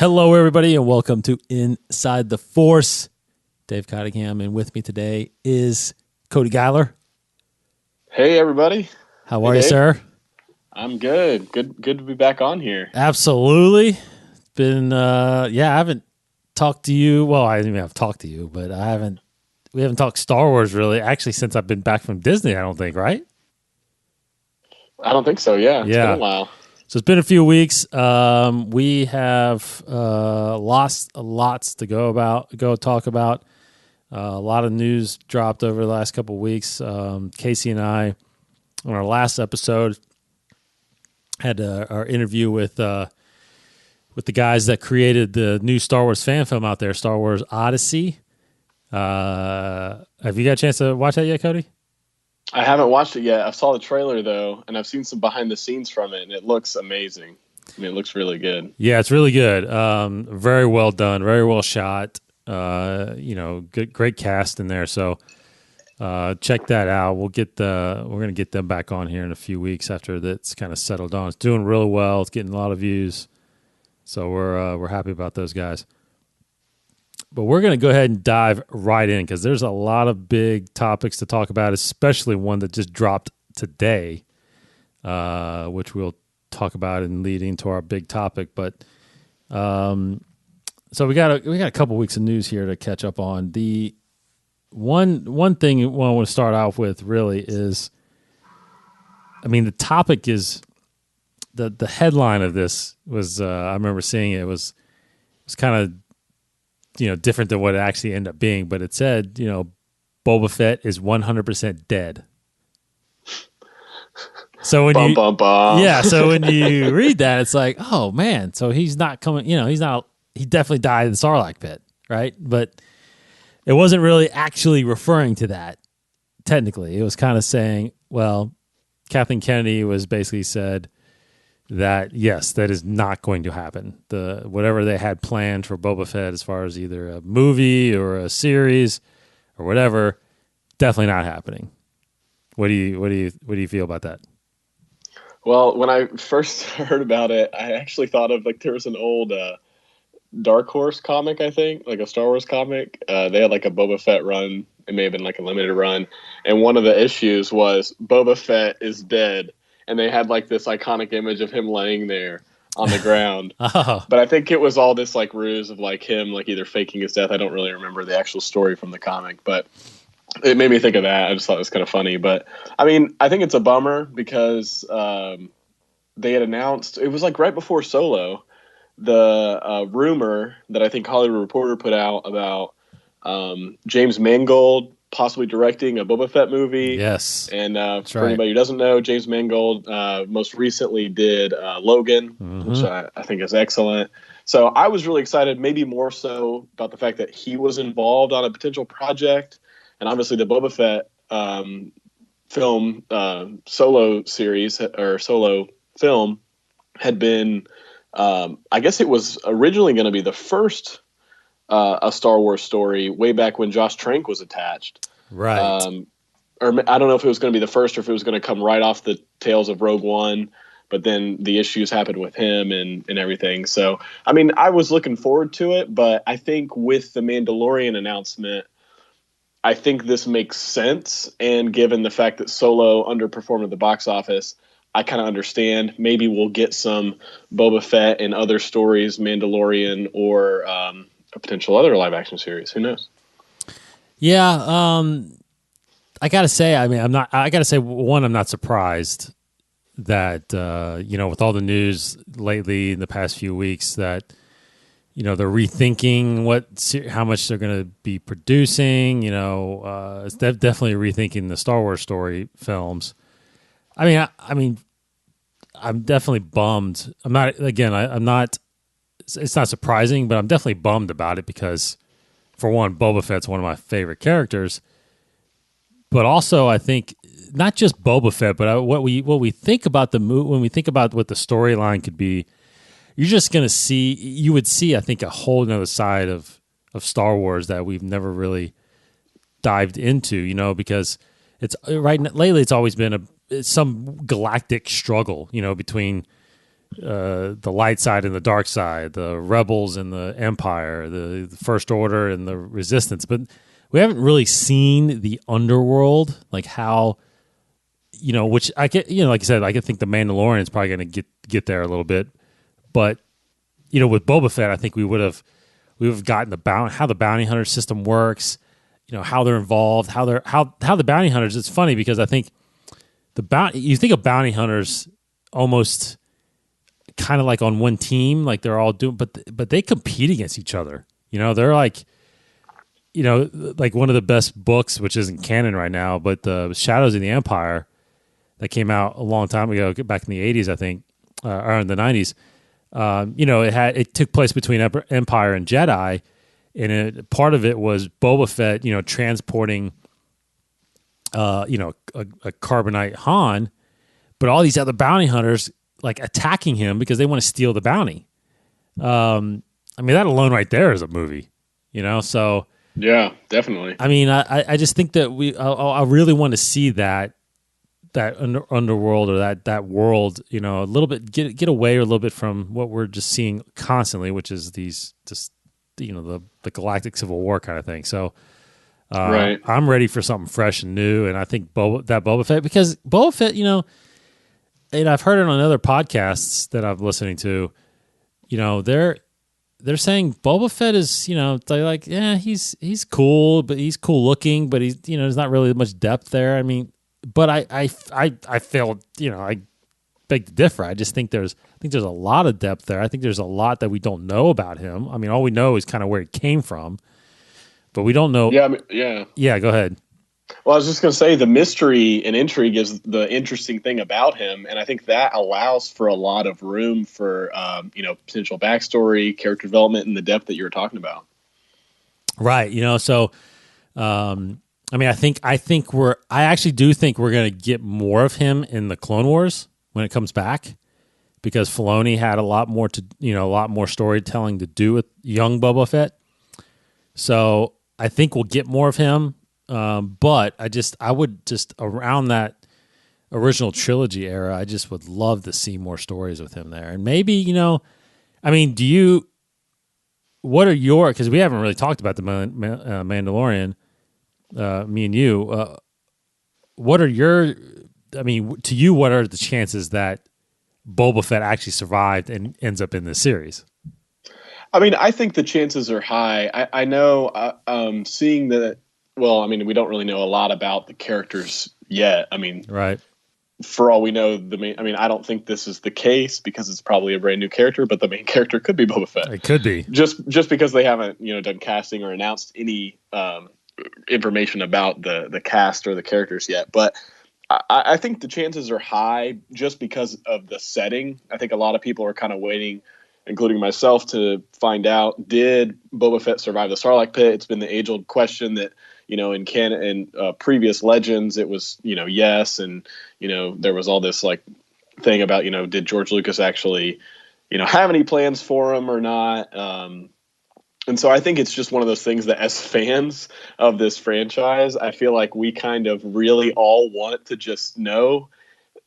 Hello, everybody, and welcome to Inside the Force. Dave Cottingham, and with me today is Cody Geiler. Hey, everybody. How are you, sir? I'm good. Good to be back on here. Absolutely. Been, I haven't talked to you. Well, I mean, I've talked to you, but we haven't talked Star Wars really, actually, since I've been back from Disney, I don't think, right? I don't think so, yeah. It's been a while. So it's been a few weeks. We have lots to go talk about. A lot of news dropped over the last couple of weeks. Casey and I, on our last episode, had our interview with the guys that created the new Star Wars fan film out there, Star Wars Odyssey. Have you got a chance to watch that yet, Cody? I haven't watched it yet. I saw the trailer, though, and I've seen some behind the scenes from it, and it looks amazing. I mean, it looks really good. Yeah, it's really good. Very well done, very well shot. Great cast in there. So check that out. We're gonna get them back on here in a few weeks after that's kind of settled on. It's doing really well. It's getting a lot of views. So we're happy about those guys. But we're going to go ahead and dive right in because there's a lot of big topics to talk about, especially one that just dropped today, which we'll talk about and lead into our big topic. But so we got a couple weeks of news here to catch up on. The one thing I want to start off with really is, I mean, the topic is the headline of this was I remember seeing it was kind of different than what it actually ended up being, but it said, Boba Fett is 100% dead. So when so when you read that, it's like, oh man, so he's not coming, he definitely died in the Sarlacc pit, right? But it wasn't really actually referring to that technically. It was kind of saying, well, Kathleen Kennedy was basically said that yes, that is not going to happen. Whatever they had planned for Boba Fett as far as either a movie or a series or whatever, definitely not happening. What do you feel about that? Well, when I first heard about it, I actually thought of there was an old Dark Horse comic, I think, like a Star Wars comic. They had like a Boba Fett run. It may have been like a limited run, and one of the issues was Boba Fett is dead. And they had like this iconic image of him laying there on the ground. Oh. But I think it was all this like ruse of like him like either faking his death. I don't really remember the actual story from the comic, but it made me think of that. I just thought it was kind of funny. But I mean, I think it's a bummer because they had announced, it was like right before Solo, the rumor that I think Hollywood Reporter put out about James Mangold possibly directing a Boba Fett movie. Yes. And for anybody who doesn't know, James Mangold most recently did Logan, which I think is excellent. So I was really excited, maybe more so about the fact that he was involved on a potential project. And obviously the Boba Fett film solo series or solo film had been, I guess it was originally going to be the first a Star Wars story way back when Josh Trank was attached. Right. Or I don't know if it was going to be the first or if it was going to come right off the tails of Rogue One, but then the issues happened with him and everything. So, I mean, I was looking forward to it, but I think with the Mandalorian announcement, I think this makes sense. And given the fact that Solo underperformed at the box office, I kind of understand. Maybe we'll get some Boba Fett and other stories, Mandalorian or a potential other live action series. Who knows? Yeah, I gotta say, I'm not surprised that with all the news lately in the past few weeks that they're rethinking how much they're going to be producing. It's definitely rethinking the Star Wars story films. I mean, I'm definitely bummed. I'm not. It's not surprising, but I'm definitely bummed about it because, for one, Boba Fett's one of my favorite characters. But also, I think not just Boba Fett, but what we think about the movie, when we think about what the storyline could be, you're just going to see. You would see, I think, a whole other side of Star Wars that we've never really dived into. Because lately it's always been some galactic struggle, between the light side and the dark side, the rebels and the empire, the first order and the resistance. But we haven't really seen the underworld, like how, which I get, like I said, I think the Mandalorian is probably going to get there a little bit. But, with Boba Fett, I think we would have gotten how the bounty hunter system works, how they're involved, how the bounty hunters. It's funny because I think you think of bounty hunters almost kind of like on one team, like they're all doing, but they compete against each other. They're like, like one of the best books, which isn't canon right now, but the Shadows of the Empire that came out a long time ago, back in the 80s, I think, or in the 90s. It took place between Empire and Jedi, and part of it was Boba Fett, transporting, a carbonite Han, but all these other bounty hunters like attacking him because they want to steal the bounty. That alone right there is a movie, So yeah, definitely. I just think that I really want to see that underworld or that world, a little bit get away a little bit from what we're just seeing constantly, which is these just the galactic civil war kind of thing. So right, I'm ready for something fresh and new, and I think Boba Fett, because Boba Fett, and I've heard it on other podcasts that I'm listening to, they're saying Boba Fett is, they're like, yeah, he's cool, but he's cool looking, but he's, there's not really much depth there. But I feel, I beg to differ. I just think there's a lot of depth there. I think there's a lot that we don't know about him. All we know is kind of where he came from, but we don't know. Yeah, yeah. Yeah, go ahead. Well, I was just going to say the mystery and intrigue is the interesting thing about him, and I think that allows for a lot of room for potential backstory, character development, and the depth that you were talking about. Right. So I actually do think we're going to get more of him in the Clone Wars when it comes back, because Filoni had a lot more storytelling to do with young Boba Fett. So I think we'll get more of him. But I would just around that original trilogy era, I just would love to see more stories with him there. And maybe, what are because we haven't really talked about the Mandalorian, me and you, what are to you, what are the chances that Boba Fett actually survived and ends up in this series? I think the chances are high. I know, seeing that, well, we don't really know a lot about the characters yet. Right. For all we know, I don't think this is the case because it's probably a brand new character, but the main character could be Boba Fett. It could be. Just because they haven't, done casting or announced any information about the cast or the characters yet. But I think the chances are high just because of the setting. I think a lot of people are kind of waiting, including myself, to find out, did Boba Fett survive the Sarlacc pit? It's been the age-old question that, in canon and previous legends, it was, yes. And, there was all this like thing about, did George Lucas actually, have any plans for him or not? And so I think it's just one of those things that as fans of this franchise, I feel like we kind of really all want to just know.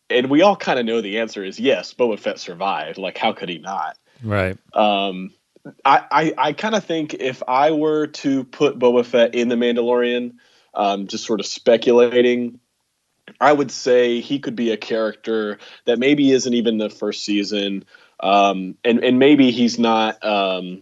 And we all kind of know the answer is yes, Boba Fett survived. Like, how could he not? Right. I kind of think if I were to put Boba Fett in The Mandalorian, just sort of speculating, I would say he could be a character that maybe isn't even the first season. And maybe he's not, a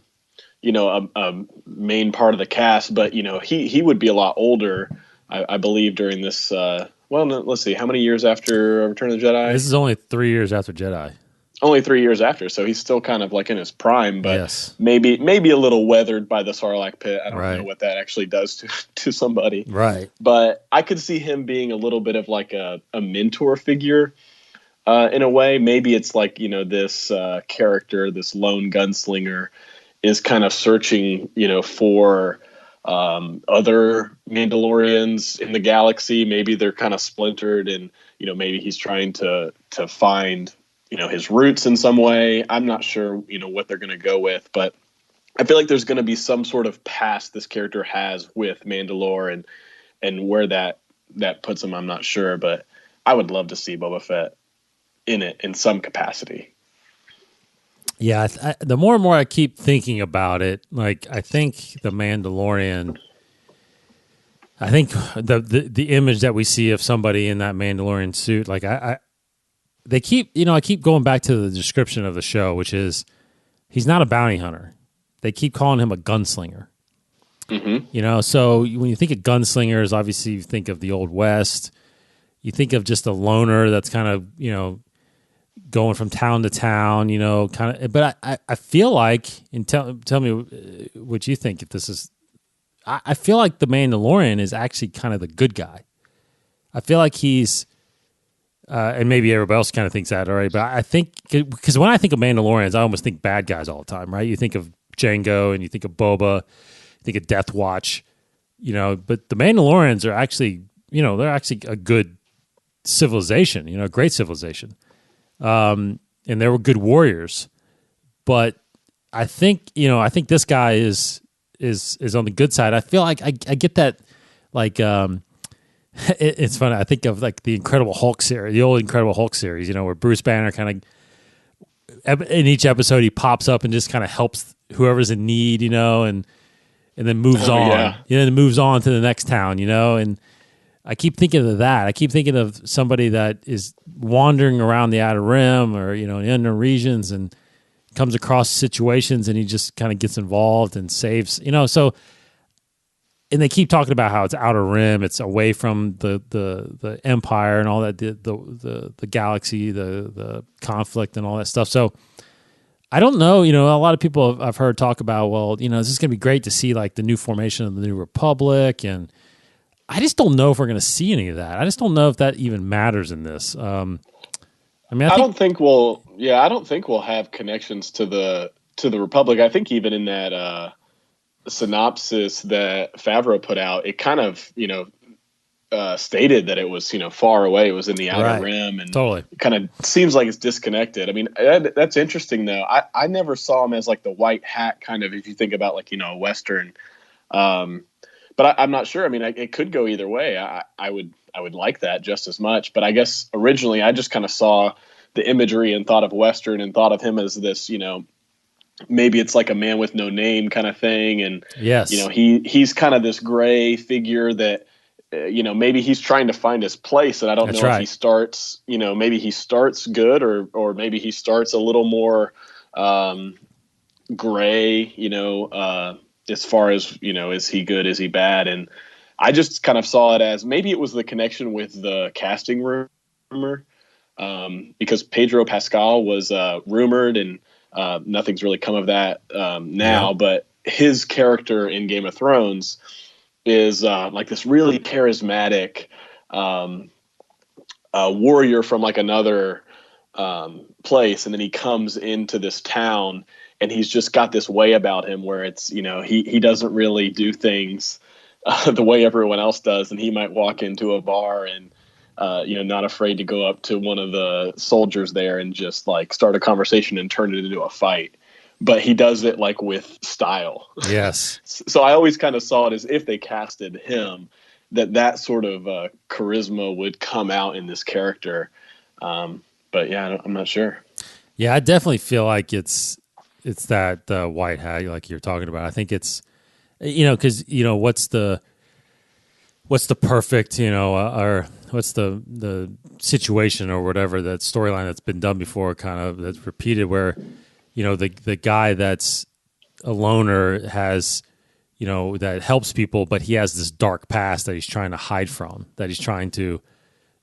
main part of the cast, but, he would be a lot older, I believe, during this. Let's see, how many years after Return of the Jedi? This is only 3 years after Jedi. Only 3 years after, so he's still kind of like in his prime, but yes, maybe a little weathered by the Sarlacc pit. I don't right. know what that actually does to somebody. Right. But I could see him being a little bit of like a mentor figure in a way. Maybe it's like, this character, this lone gunslinger is kind of searching, for other Mandalorians in the galaxy. Maybe they're kind of splintered and, maybe he's trying to find his roots in some way. I'm not sure, what they're going to go with, but I feel like there's going to be some sort of past this character has with Mandalore, and where that puts him, I'm not sure, but I would love to see Boba Fett in it in some capacity. Yeah, the more and more I keep thinking about it, like I think the Mandalorian. I think the image that we see of somebody in that Mandalorian suit, like they keep, I keep going back to the description of the show, which is he's not a bounty hunter. They keep calling him a gunslinger. Mm-hmm. So when you think of gunslingers, obviously you think of the Old West. You think of just a loner that's kind of, going from town to town, kind of. But I feel like, and tell me what you think if this is. I feel like the Mandalorian is actually kind of the good guy. I feel like he's, and maybe everybody else kind of thinks that already, but I think, because when I think of Mandalorians, I almost think bad guys all the time, right? You think of Jango and you think of Boba, you think of Death Watch, but the Mandalorians are actually, they're actually a good civilization, a great civilization. And they were good warriors. But I think, this guy is on the good side. I feel like I get that, like, it's funny. I think of like the Incredible Hulk series, the old Incredible Hulk series, where Bruce Banner kind of, in each episode, he pops up and just kind of helps whoever's in need, and then moves on, then moves on to the next town, and I keep thinking of that. I keep thinking of somebody that is wandering around the Outer Rim or, in the unknown regions and comes across situations and he just kind of gets involved and saves, so, and they keep talking about how it's Outer Rim, it's away from the Empire and all that, the galaxy, the conflict and all that stuff. So I don't know, a lot of people I've heard talk about, well, this is going to be great to see like the new formation of the New Republic, and I just don't know if we're going to see any of that. I just don't know if that even matters in this. I don't think we'll have connections to the Republic. I think even in that synopsis that Favreau put out, it kind of stated that it was far away. It was in the Outer Rim, and totally. It kind of seems like it's disconnected. I mean, that's interesting though. I never saw him as like the white hat kind of. If you think about like a Western. But I'm not sure. I mean, it could go either way. I would like that just as much. But I guess originally I just kind of saw the imagery and thought of Western and thought of him as this, maybe it's like a man with no name kind of thing. And, yes, he's kind of this gray figure that, maybe he's trying to find his place. And I don't know if he starts, maybe he starts good or maybe he starts a little more gray, as far as, is he good? Is he bad? And I just kind of saw it as maybe it was the connection with the casting rumor, because Pedro Pascal was rumored and nothing's really come of that now. Yeah. But his character in Game of Thrones is like this really charismatic warrior from like another place. And then he comes into this town and he's just got this way about him where it's, he doesn't really do things the way everyone else does. And he might walk into a bar and, not afraid to go up to one of the soldiers there and just like start a conversation and turn it into a fight. But he does it like with style. Yes. So I always kind of saw it as if they casted him, that sort of charisma would come out in this character. But yeah, I'm not sure. Yeah, I definitely feel like it's that white hat like you're talking about. I think it's, because what's the perfect, or what's the situation or whatever, that storyline that's been done before, kind of that's repeated, where the guy that's a loner has, that helps people, but he has this dark past that he's trying to hide from, that he's trying to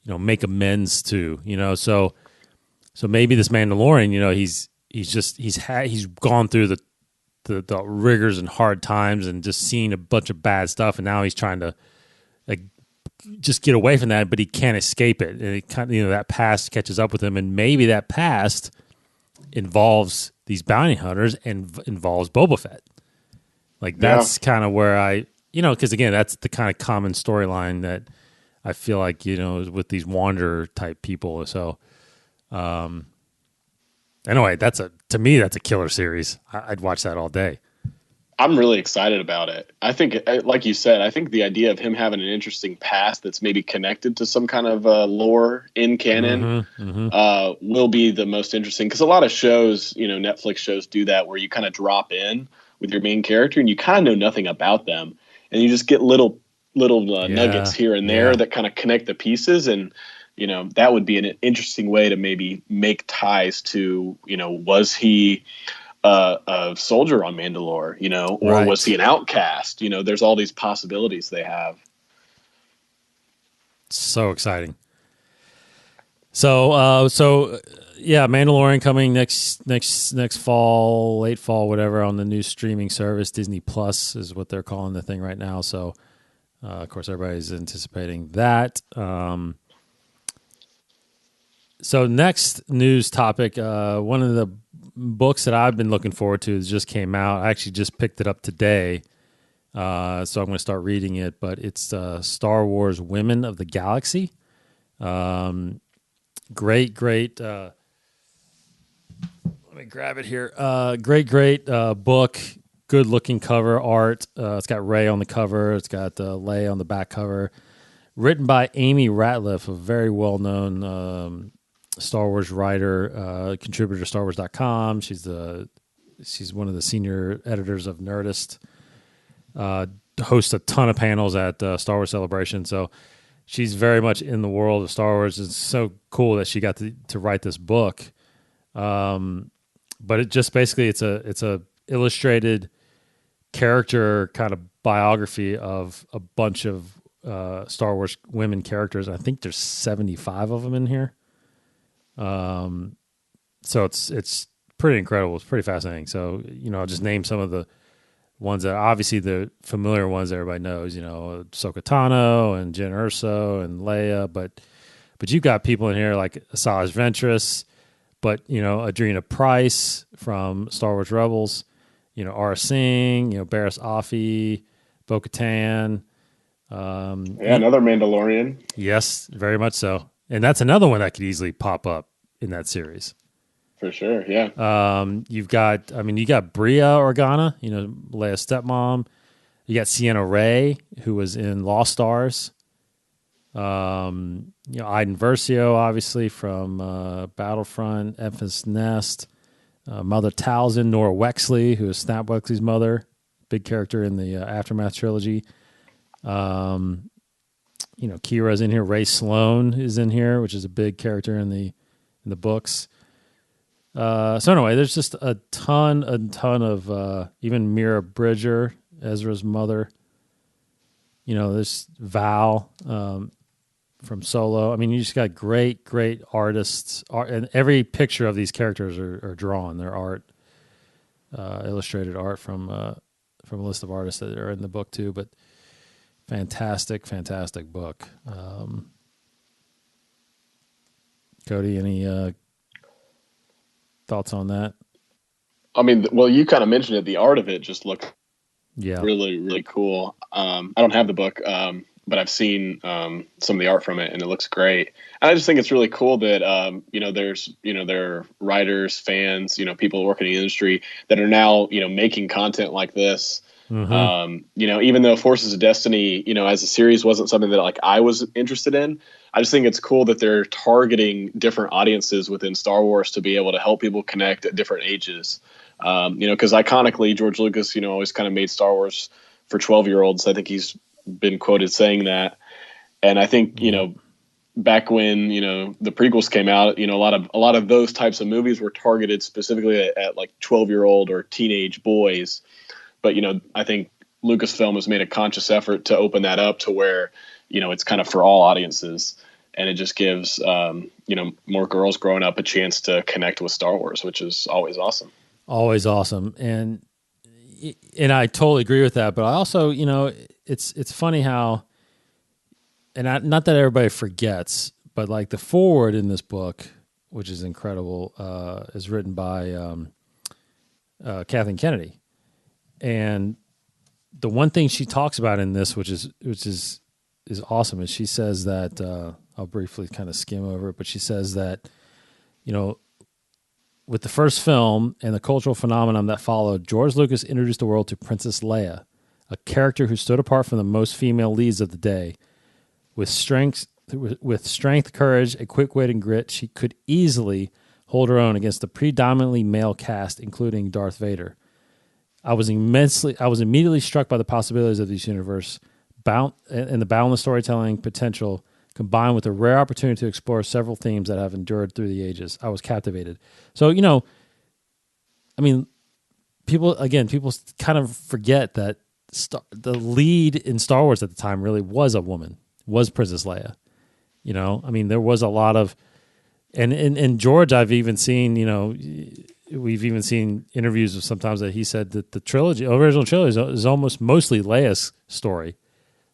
make amends to, so maybe this Mandalorian, he's gone through the rigors and hard times and just seen a bunch of bad stuff, and now he's trying to like just get away from that, but he can't escape it. And it kind of, that past catches up with him, and maybe that past involves these bounty hunters and involves Boba Fett. Like that's kind of where I, because again, that's the kind of common storyline that I feel like, with these wanderer type people. So, anyway, to me, that's a killer series. I'd watch that all day. I'm really excited about it. I think, like you said, I think the idea of him having an interesting past that's maybe connected to some kind of lore in canon Mm-hmm. Mm-hmm. will be the most interesting. Because a lot of shows, Netflix shows do that where you kind of drop in with your main character and you kind of know nothing about them, and you just get little nuggets Yeah. here and there Yeah. that kind of connect the pieces. And that would be an interesting way to maybe make ties to, was he a soldier on Mandalore, or was he Right. an outcast? There's all these possibilities they have. So exciting. So yeah, Mandalorian coming next fall, late fall, whatever, on the new streaming service. Disney Plus is what they're calling the thing right now. So, of course, everybody's anticipating that. So next news topic, one of the books that I've been looking forward to just came out. I actually just picked it up today, so I'm going to start reading it. But it's Star Wars: Women of the Galaxy. Great. Let me grab it here. Great book. Good looking cover art. It's got Rey on the cover. It's got Leia on the back cover. Written by Amy Ratliff, a very well known Star Wars writer, contributor to StarWars.com. She's one of the senior editors of Nerdist. Hosts a ton of panels at Star Wars Celebration. So she's very much in the world of Star Wars. It's so cool that she got to write this book. But it just basically it's a illustrated character kind of biography of a bunch of Star Wars women characters. I think there's 75 of them in here. So it's pretty incredible. It's pretty fascinating. So I'll just name some of the ones that obviously the familiar ones that everybody knows. Ahsoka Tano and Jyn Erso and Leia, but you've got people in here like Asajj Ventress, but Adrena Price from Star Wars Rebels, Aura Singh, Barriss Offee, Bo-Katan. Another Mandalorian. Yes, very much so. And that's another one that could easily pop up in that series. For sure, yeah. You got Bria Organa, Leia's stepmom. You got Sienna Ray, who was in Lost Stars. Iden Versio, obviously from Battlefront, Enfys Nest. Mother Talzin, Nora Wexley, who is Snap Wexley's mother, big character in the Aftermath trilogy. Kira's in here. Ray Sloan is in here, which is a big character in the books. So anyway, there's just a ton of even Mira Bridger, Ezra's mother. There's Val from Solo. I mean, you just got great artists, and every picture of these characters are drawn. They're art, illustrated art from a list of artists that are in the book too. But fantastic book. Cody, any thoughts on that? I mean, well, you kind of mentioned it. The art of it just looked Yeah. really, really cool. I don't have the book, but I've seen some of the art from it, and it looks great. And I just think it's really cool that there are writers, fans, people working in the industry that are now making content like this. Mm-hmm. Even though Forces of Destiny, as a series wasn't something that like I was interested in, I just think it's cool that they're targeting different audiences within Star Wars to be able to help people connect at different ages. Because iconically, George Lucas, always kind of made Star Wars for 12-year-olds. I think he's been quoted saying that. And I think, back when, the prequels came out, a lot of those types of movies were targeted specifically at like 12-year-old or teenage boys. But, I think Lucasfilm has made a conscious effort to open that up to where, it's kind of for all audiences. And it just gives, more girls growing up a chance to connect with Star Wars, which is always awesome. Always awesome. And I totally agree with that. But I also, it's funny how, and not that everybody forgets, but like the foreword in this book, which is incredible, is written by Kathleen Kennedy. And the one thing she talks about in this, which is awesome, is she says that I'll briefly kind of skim over it, but she says that with the first film and the cultural phenomenon that followed, George Lucas introduced the world to Princess Leia, a character who stood apart from the most female leads of the day. With strength, courage, a quick wit, and grit, she could easily hold her own against the predominantly male cast, including Darth Vader. I was immediately struck by the possibilities of this universe, and the boundless storytelling potential, combined with a rare opportunity to explore several themes that have endured through the ages. I was captivated. So, people kind of forget that the lead in Star Wars at the time really was a woman, was Princess Leia. There was a lot of, and George, I've even seen, we've even seen interviews of sometimes that he said that the original trilogy is almost mostly Leia's story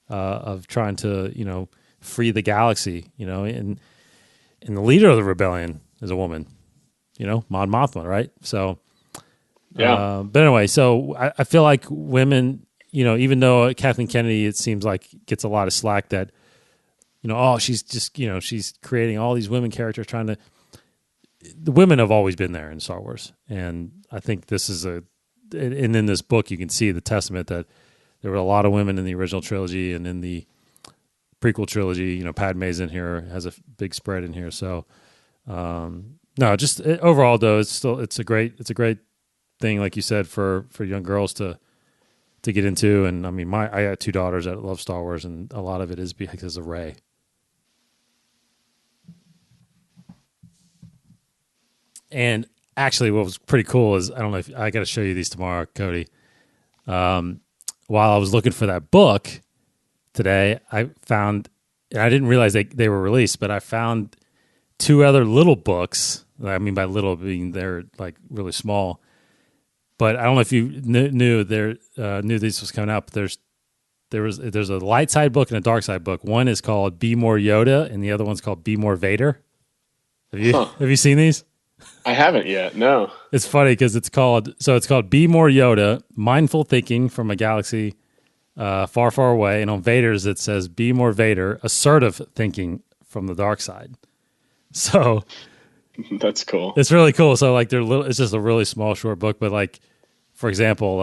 of trying to, free the galaxy, and the leader of the rebellion is a woman, Mon Mothma, right? So, yeah. But anyway, so I feel like women, even though Kathleen Kennedy, it seems like gets a lot of slack that, she's just, she's creating all these women characters the women have always been there in Star Wars. And I think this is and in this book, you can see the testament that there were a lot of women in the original trilogy and in the prequel trilogy. Padme's in here, has a big spread in here. So, overall though, it's a great thing, like you said, for young girls to get into. And I got 2 daughters that love Star Wars, and a lot of it is because of Rey. And actually, what was pretty cool is, I don't know if I got to show you these tomorrow, Cody. While I was looking for that book today, I found, and I didn't realize they were released, but I found 2 other little books. I mean, by little being they're like really small. But I don't know if you knew this was coming out. But there's a light side book and a dark side book. One is called Be More Yoda, and the other one's called Be More Vader. Have you seen these? I haven't yet. No. It's funny because it's called Be More Yoda: Mindful Thinking from a Galaxy Far, Far Away, and on Vader's it says Be More Vader: Assertive Thinking from the Dark Side. So that's cool. It's really cool. So like it's just a really small short book, but like, for example,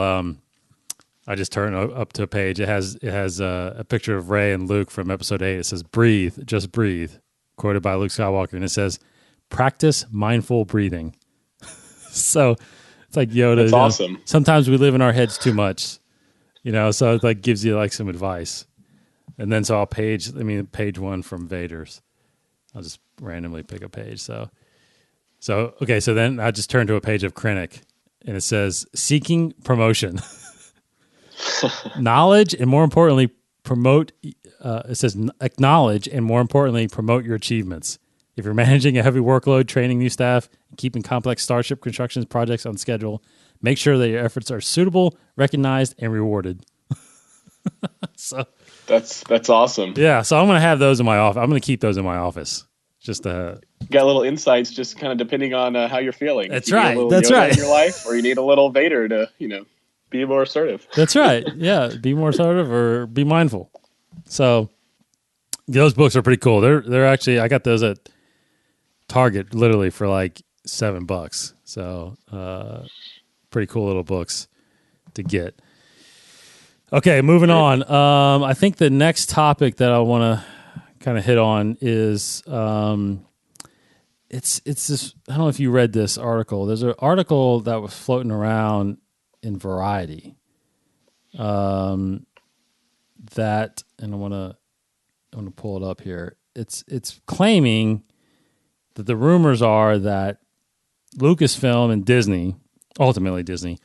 I just turned up to a page. It has a picture of Rey and Luke from Episode 8. It says "Breathe, just breathe," quoted by Luke Skywalker, and it says, "Practice mindful breathing." So it's like Yoda. That's awesome. Sometimes we live in our heads too much, So it like gives you like some advice, and then so page 1 from Vader's. I'll just randomly pick a page. So okay. So then I just turned to a page of Krennic, and it says, "Seeking promotion, knowledge, and more importantly, promote." It says, "Acknowledge and more importantly, promote your achievements. If you're managing a heavy workload, training new staff, and keeping complex starship construction projects on schedule, make sure that your efforts are suitable, recognized, and rewarded." So that's awesome. Yeah, so I'm going to have those in my office. I'm going to keep those in my office. Just got little insights, just kind of depending on how you're feeling. That's you right. That's Yoda right. In your life, or you need a little Vader to be more assertive. That's right. Yeah, be more assertive or be mindful. So those books are pretty cool. They're actually, I got those at Target literally for like $7. So pretty cool little books to get. Okay, moving on. I think the next topic that I want to kind of hit on is it's this. I don't know if you read this article. There's an article that was floating around in Variety. And I want to pull it up here. It's claiming that the rumors are that Lucasfilm and Disney, ultimately Disney,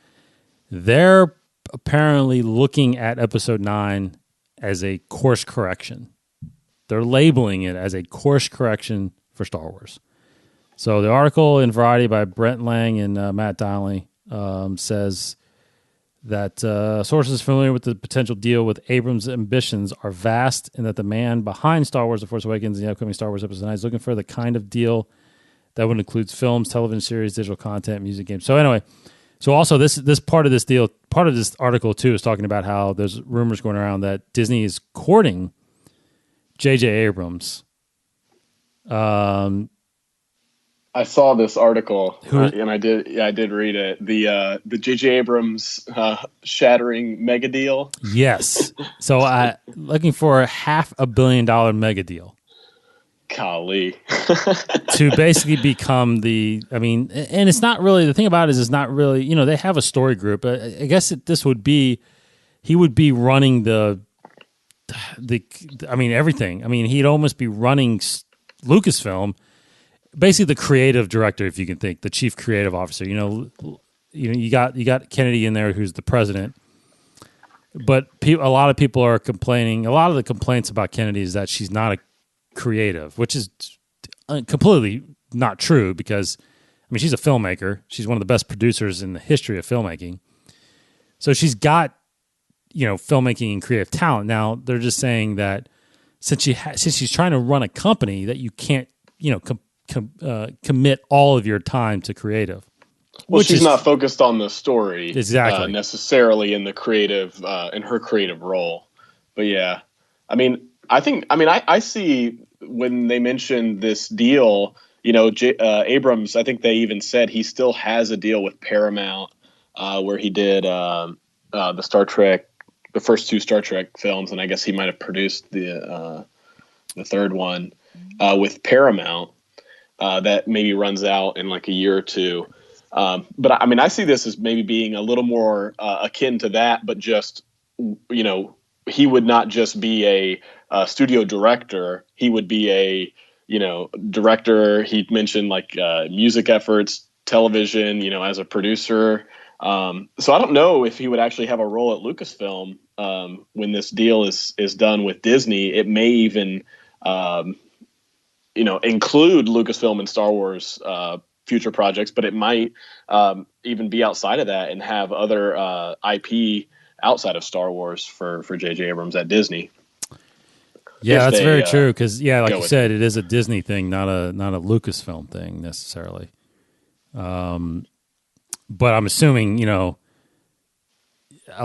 they're apparently looking at Episode 9 as a course correction. They're labeling it as a course correction for Star Wars. So the article in Variety by Brent Lang and Matt Donnelly says that sources familiar with the potential deal with Abrams' ambitions are vast, and that the man behind Star Wars: The Force Awakens and the upcoming Star Wars Episode 9 is looking for the kind of deal that would include films, television series, digital content, music, games. So anyway, so also this part of this deal, part of this article too, is talking about how there's rumors going around that Disney is courting J.J. Abrams I saw this article Who? and I did read it. The J.J. Abrams shattering mega deal. Yes. So I looking for a $500 million mega deal Golly. to basically become the. I mean, and it's not really the thing about it is it's not really, they have a story group. I guess this would be he would be running the I mean everything. I mean he'd almost be running Lucasfilm, basically the creative director, if you can think, the chief creative officer. You got Kennedy in there, who's the president. But a lot of people are complaining. A lot of the complaints about Kennedy is that she's not a creative, which is completely not true because, I mean, she's a filmmaker. She's one of the best producers in the history of filmmaking. So she's got, filmmaking and creative talent. Now they're just saying that since she's trying to run a company, that you can't, commit all of your time to creative. Well, she's not focused on the story exactly necessarily in the creative in her creative role. But yeah, I see when they mentioned this deal, Abrams. I think they even said he still has a deal with Paramount where he did the Star Trek, the first two Star Trek films, and I guess he might have produced the third one with Paramount that maybe runs out in like a year or two. But I mean, I see this as maybe being a little more akin to that, but just, he would not just be a studio director. He would be a, director. He mentioned like music efforts, television, as a producer. So I don't know if he would actually have a role at Lucasfilm when this deal is done with Disney. It may even, include Lucasfilm and Star Wars future projects, but it might even be outside of that and have other IP outside of Star Wars for J.J. Abrams at Disney. Yeah, that's very true because like you said, it is a Disney thing, not a Lucasfilm thing necessarily. But I'm assuming a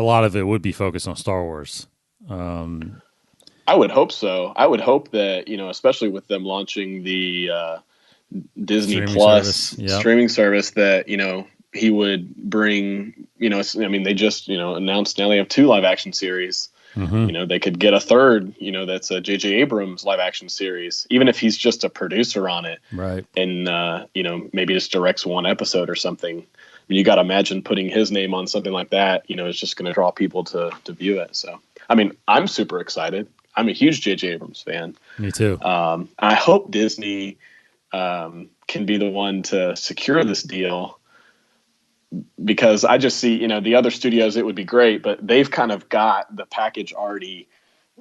lot of it would be focused on Star Wars. I would hope so. I would hope that especially with them launching the Disney streaming Plus streaming service, that he would bring. They just announced now they have 2 live action series. Mm-hmm. They could get a third. That's a J.J. Abrams live action series, even if he's just a producer on it, right? And maybe just directs one episode or something. I mean, you got to imagine putting his name on something like that. It's just going to draw people to view it. So, I mean, I'm super excited. I'm a huge J.J. Abrams fan. Me too. I hope Disney can be the one to secure this deal, because I just see, the other studios, it would be great, but they've kind of got the package already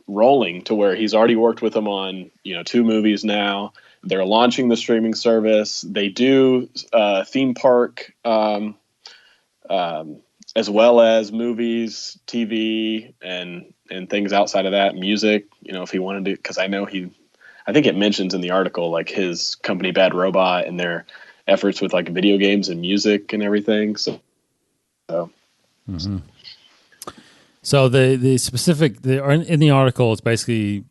rolling to where he's already worked with them on, 2 movies now. They're launching the streaming service. They do theme park as well as movies, TV, and things outside of that, music, if he wanted to, because I think it mentions in the article like his company Bad Robot and their efforts with like video games and music and everything. So mm-hmm. So the specific in the article, it basically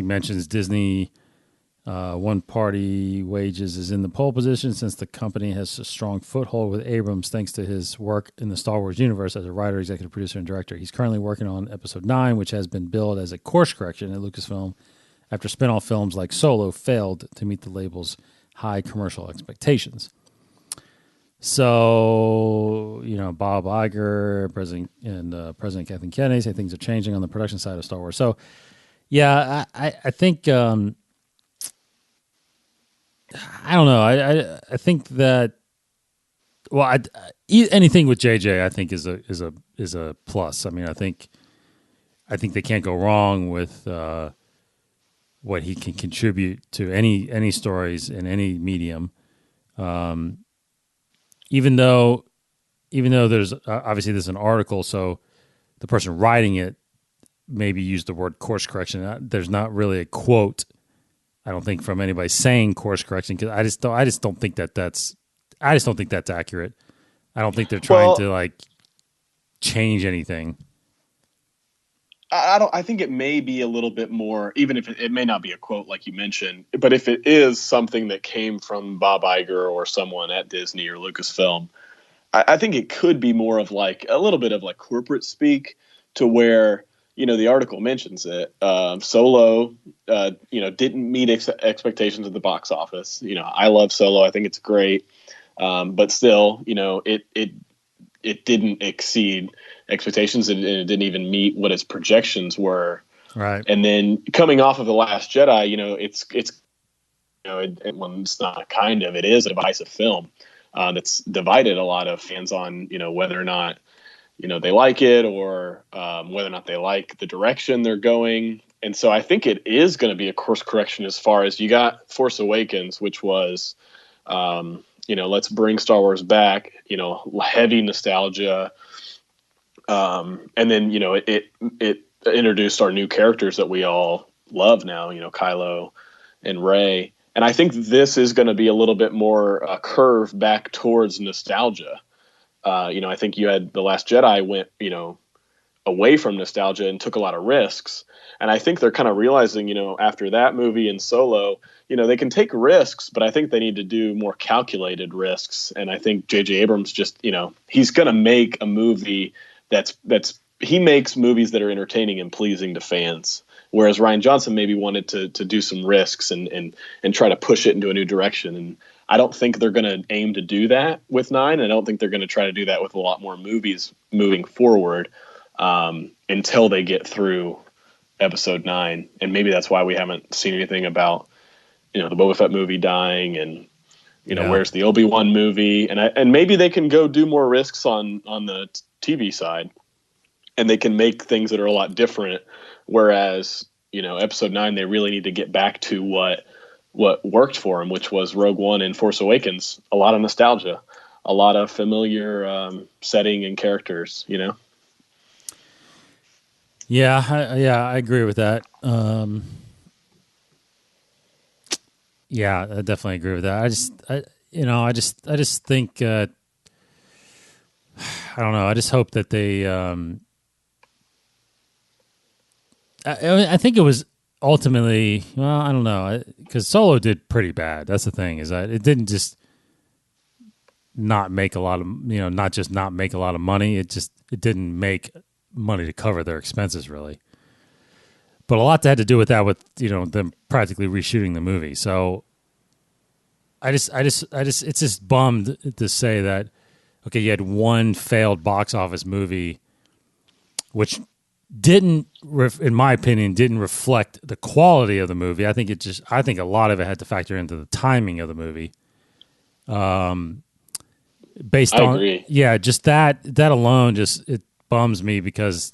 mentions Disney one party wages is in the pole position since the company has a strong foothold with Abrams thanks to his work in the Star Wars universe as a writer, executive producer, and director. He's currently working on Episode 9, which has been billed as a course correction at Lucasfilm after spin-off films like Solo failed to meet the label's high commercial expectations. So, Bob Iger, President Kathleen Kennedy say things are changing on the production side of Star Wars. So, yeah, I think I don't know. I think that anything with JJ I think is a plus. I mean, I think they can't go wrong with what he can contribute to any stories in any medium. Even though there's obviously there's an article, so the person writing it maybe used the word course correction. There's not really a quote, I don't think, from anybody saying course correction, because I just don't think that's accurate. I don't think they're trying to like change anything. I don't. I think it may be a little bit more, even if it may not be a quote like you mentioned, but if it is something that came from Bob Iger or someone at Disney or Lucasfilm, I think it could be more of like a little bit of like corporate speak to where, the article mentions it. Solo, didn't meet expectations at the box office. I love Solo. I think it's great. But still, it didn't exceed expectations, and it didn't even meet what its projections were. Right. And then coming off of The Last Jedi, it's not kind of, it is a divisive film that's divided a lot of fans on, whether or not, they like it, or whether or not they like the direction they're going. And so I think it is going to be a course correction, as far as you got Force Awakens, which was, let's bring Star Wars back, heavy nostalgia. And then, it introduced our new characters that we all love now, Kylo and Rey. And I think this is going to be a little bit more a curve back towards nostalgia. I think you had The Last Jedi went, away from nostalgia and took a lot of risks. And I think they're kind of realizing, after that movie and Solo, they can take risks, but I think they need to do more calculated risks. And I think J.J. Abrams just, he's going to make a movie he makes movies that are entertaining and pleasing to fans. Whereas Rian Johnson maybe wanted to do some risks and try to push it into a new direction. And I don't think they're going to aim to do that with 9. I don't think they're going to try to do that with a lot more movies moving forward until they get through Episode 9. And maybe that's why we haven't seen anything about, the Boba Fett movie dying, and, where's the Obi-Wan movie? And maybe they can go do more risks on the TV side, and they can make things that are a lot different. Whereas, Episode 9, they really need to get back to what worked for them, which was Rogue One and Force Awakens. A lot of nostalgia, a lot of familiar setting and characters, Yeah, I agree with that. Yeah, I definitely agree with that. I just think, I don't know. I just hope that they, I think it was ultimately, well, I don't know, because Solo did pretty bad. That's the thing, is that it didn't just not make a lot of, not just not make a lot of money. It didn't make money to cover their expenses, really. But a lot had to do with that, with them practically reshooting the movie. So it's just bummed to say that, okay, you had one failed box office movie, which didn't, in my opinion, didn't reflect the quality of the movie. I think a lot of it had to factor into the timing of the movie. Based I on, agree. yeah, just that alone, just it bums me, because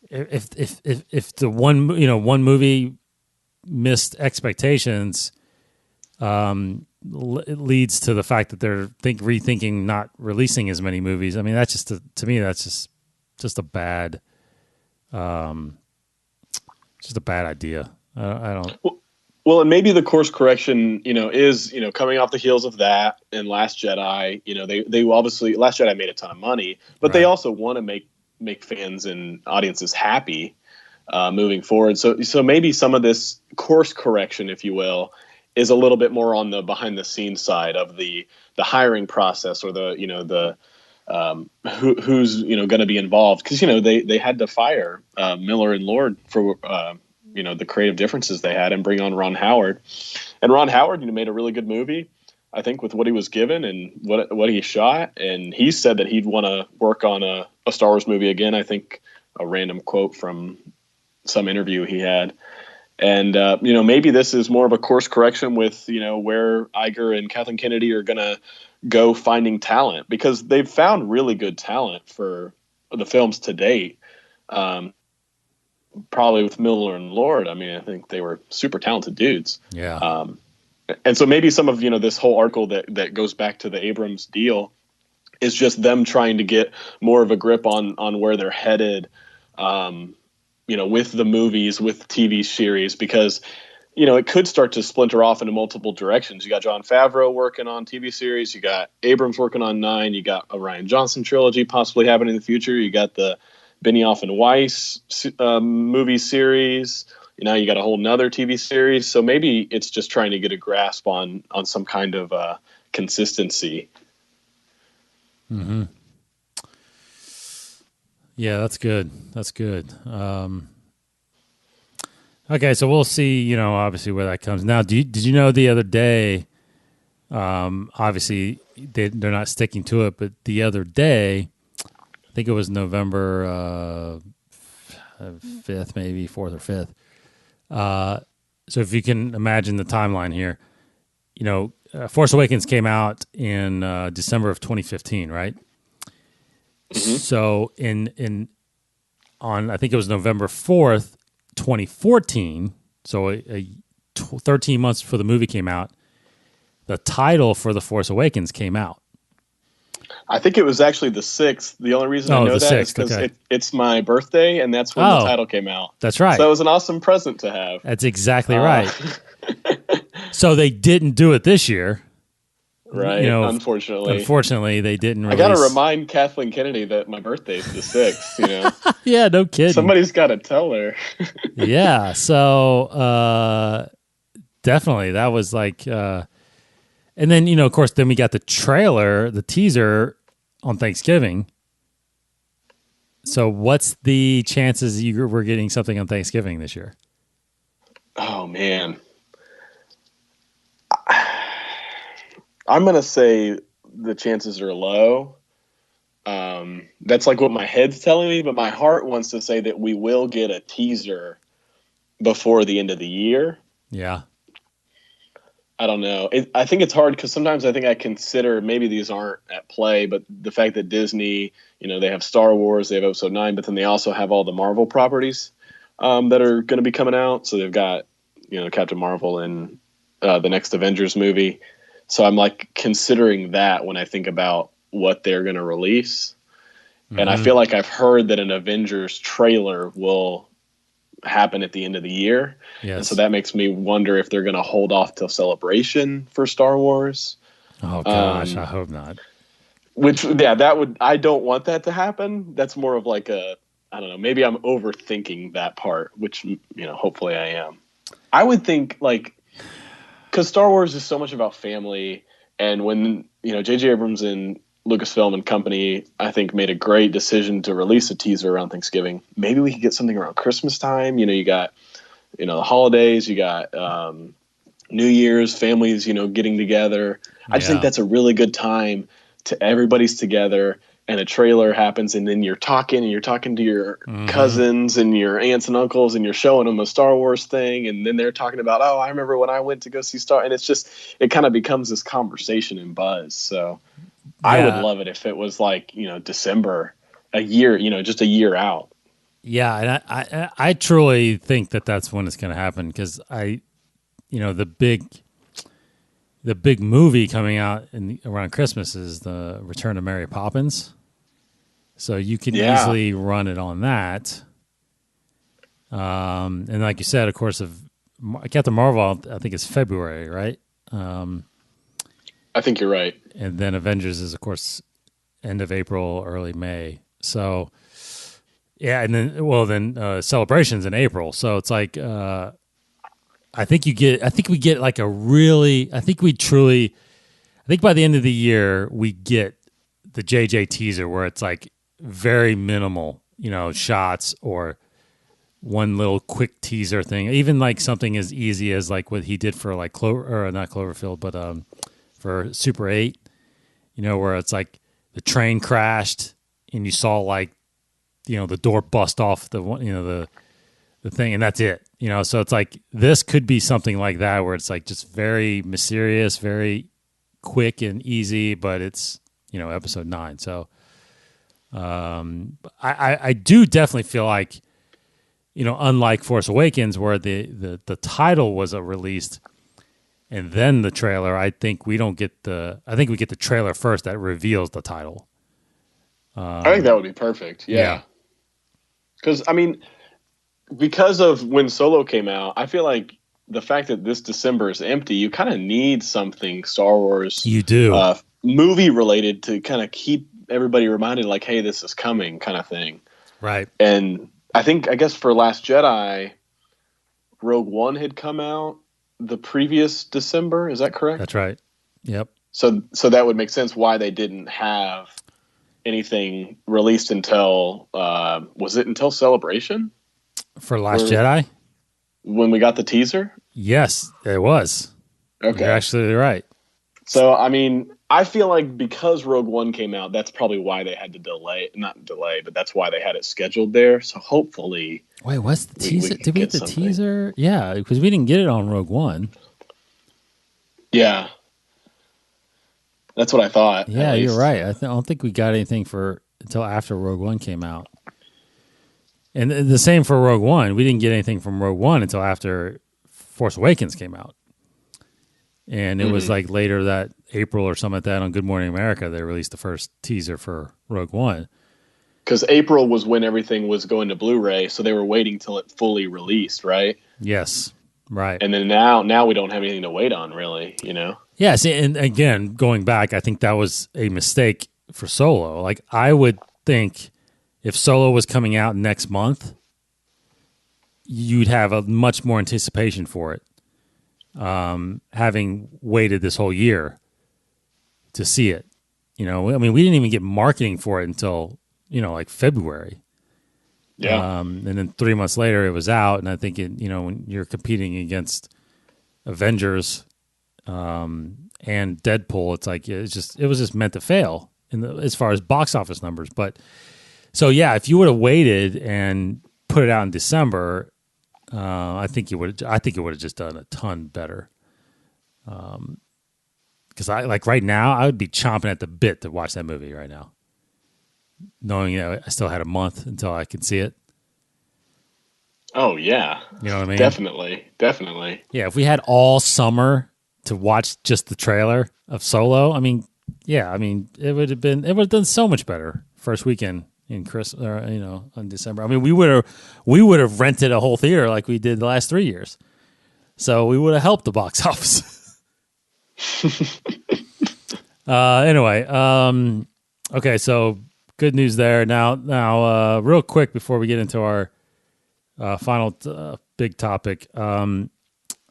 if the one movie missed expectations, it leads to the fact that they're rethinking not releasing as many movies. I mean, that's just to me, that's just a bad, just a bad idea. I don't. Well, and maybe the course correction, is, coming off the heels of that and Last Jedi. They obviously, Last Jedi made a ton of money, but they also want to make fans and audiences happy moving forward. So maybe some of this course correction, if you will, is a little bit more on the behind the scenes side of the hiring process, or the who's going to be involved, because they had to fire Miller and Lord for the creative differences they had, and bring on Ron Howard. And Ron Howard made a really good movie, I think, with what he was given and what he shot. And he said that he'd want to work on a Star Wars movie again. I think a random quote from some interview he had. And, maybe this is more of a course correction with, where Iger and Kathleen Kennedy are going to go finding talent, because they've found really good talent for the films to date. Probably with Miller and Lord. I mean, I think they were super talented dudes. Yeah. And so maybe some of, this whole article that goes back to the Abrams deal is just them trying to get more of a grip on where they're headed, with the movies, with TV series, because, it could start to splinter off into multiple directions. You got Jon Favreau working on TV series. You got Abrams working on 9. You got a Rian Johnson trilogy possibly happening in the future. You got the Benioff and Weiss movie series. Now you got a whole nother TV series. So maybe it's just trying to get a grasp on some kind of consistency. Mm-hmm. Yeah, that's good. That's good. Okay, so we'll see, obviously where that comes. Now, did you know the other day, obviously they're not sticking to it, but the other day, I think it was November 5th, maybe 4th or 5th. So if you can imagine the timeline here, Force Awakens came out in December of 2015, right? Mm-hmm. So on I think it was November 4th, 2014, so 13 months before the movie came out, the title for The Force Awakens came out. I think it was actually the 6th. The only reason I know that 6th, is because it's my birthday, and that's when the title came out. That's right. So it was an awesome present to have. That's exactly right. So they didn't do it this year. Right, Unfortunately, they didn't release. I got to remind Kathleen Kennedy that my birthday's the 6th, Yeah, no kidding. Somebody's got to tell her. Yeah, so definitely that was like... and then, of course, then we got the trailer, the teaser on Thanksgiving. So what's the chances we're getting something on Thanksgiving this year? Oh, man. I'm going to say the chances are low. That's like what my head's telling me, but my heart wants to say that we will get a teaser before the end of the year. Yeah. I don't know. I think it's hard because sometimes I think I consider maybe these aren't at play, but the fact that Disney, they have Star Wars, they have Episode 9, but then they also have all the Marvel properties that are going to be coming out. So they've got, Captain Marvel and the next Avengers movie. So I'm like considering that when I think about what they're going to release. Mm-hmm. And I feel like I've heard that an Avengers trailer will happen at the end of the year. Yes. And so that makes me wonder if they're going to hold off till Celebration for Star Wars. Oh gosh, I hope not. I don't want that to happen. That's more of like I don't know, maybe I'm overthinking that part, which, hopefully I am. I would think because Star Wars is so much about family, and when, J.J. Abrams and Lucasfilm and company, I think, made a great decision to release a teaser around Thanksgiving. Maybe we could get something around Christmas time. You got, the holidays, you got New Year's, families, getting together. I just think that's a really good time to everybody's together, and a trailer happens, and then you're talking to your cousins and your aunts and uncles, and you're showing them a Star Wars thing, and then they're talking about, oh, I remember when I went to go see Star, and it kind of becomes this conversation and buzz. So I would love it if it was December, a year, just a year out. Yeah, and I truly think that that's when it's going to happen, because the big movie coming out around Christmas is the Return of Mary Poppins. So you can easily run it on that. And like you said, of course, Captain Marvel, I think it's February, right? I think you're right. And then Avengers is, of course, end of April, early May. So, yeah, and then Celebration's in April. So it's like... I think we get like I think by the end of the year, we get the JJ teaser where it's like very minimal, shots or one little quick teaser thing. Even like something as easy as like what he did for like not Cloverfield, but for Super 8, where it's like the train crashed and you saw like, the door bust off the thing, and that's it. So it's like this could be something like that where it's like just very mysterious, very quick and easy, but it's Episode 9. So I do definitely feel like unlike Force Awakens where the title was released and then the trailer, I think we get the trailer first that reveals the title. I think that would be perfect. Yeah. Because because of when Solo came out, I feel like the fact that this December is empty, you kind of need something Star Wars movie related to kind of keep everybody reminded, like, hey, this is coming kind of thing. Right. And I guess for Last Jedi, Rogue One had come out the previous December. Is that correct? That's right. Yep. So that would make sense why they didn't have anything released until was it until Celebration For Last Jedi? when we got the teaser? Yes, it was. Okay. You're absolutely right. So, I mean, I feel like because Rogue One came out, that's probably why they had to not delay, but that's why they had it scheduled there. So hopefully. Wait, what's the teaser? Did we get the teaser? Yeah, because we didn't get it on Rogue One. Yeah. That's what I thought. Yeah, you're right. I don't think we got anything until after Rogue One came out. And the same for Rogue One. We didn't get anything from Rogue One until after Force Awakens came out. And it was like later that April or something like that on Good Morning America, they released the first teaser for Rogue One. Because April was when everything was going to Blu-ray, so they were waiting till it fully released, right? Yes, right. And then now we don't have anything to wait on, really, Yeah, see, and again, going back, I think that was a mistake for Solo. Like, I would think if Solo was coming out next month, you'd have a much more anticipation for it. Having waited this whole year to see it, I mean, we didn't even get marketing for it until, like February. Yeah. And then 3 months later it was out. And I think when you're competing against Avengers, and Deadpool, it's like, it was just meant to fail as far as box office numbers. But so, yeah, if you would have waited and put it out in December, I think it would have just done a ton better. Because right now, I would be chomping at the bit to watch that movie right now, knowing I still had a month until I could see it. Oh yeah, you know what I mean? Definitely. Yeah, if we had all summer to watch just the trailer of Solo, I mean, it would have done so much better first weekend in on December. I mean, we would have rented a whole theater like we did the last 3 years. So we would have helped the box office. Anyway, okay, so good news there. Now, real quick before we get into our final big topic,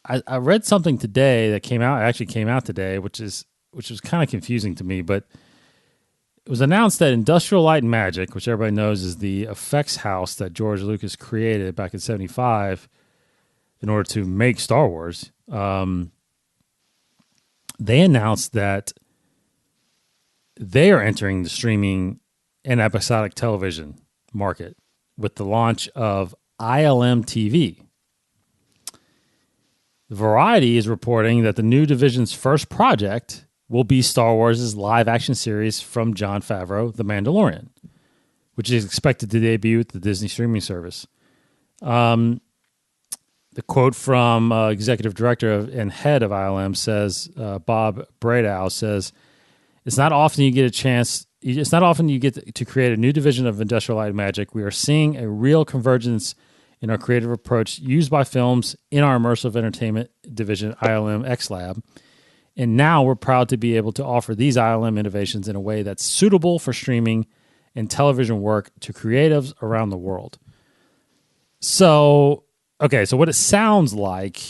I read something today that came out today, which was kind of confusing to me, but it was announced that Industrial Light and Magic, which everybody knows is the effects house that George Lucas created back in '75 in order to make Star Wars, they announced that they are entering the streaming and episodic television market with the launch of ILM TV. Variety is reporting that the new division's first project will be Star Wars' live-action series from Jon Favreau, The Mandalorian, which is expected to debut at the Disney streaming service. The quote from executive director and head of ILM says, Bob Bradow says, It's not often you get to create a new division of Industrial Light and Magic. We are seeing a real convergence in our creative approach used by films in our immersive entertainment division, ILM X Lab. And now we're proud to be able to offer these ILM innovations in a way that's suitable for streaming and television work to creatives around the world. So, okay, so what it sounds like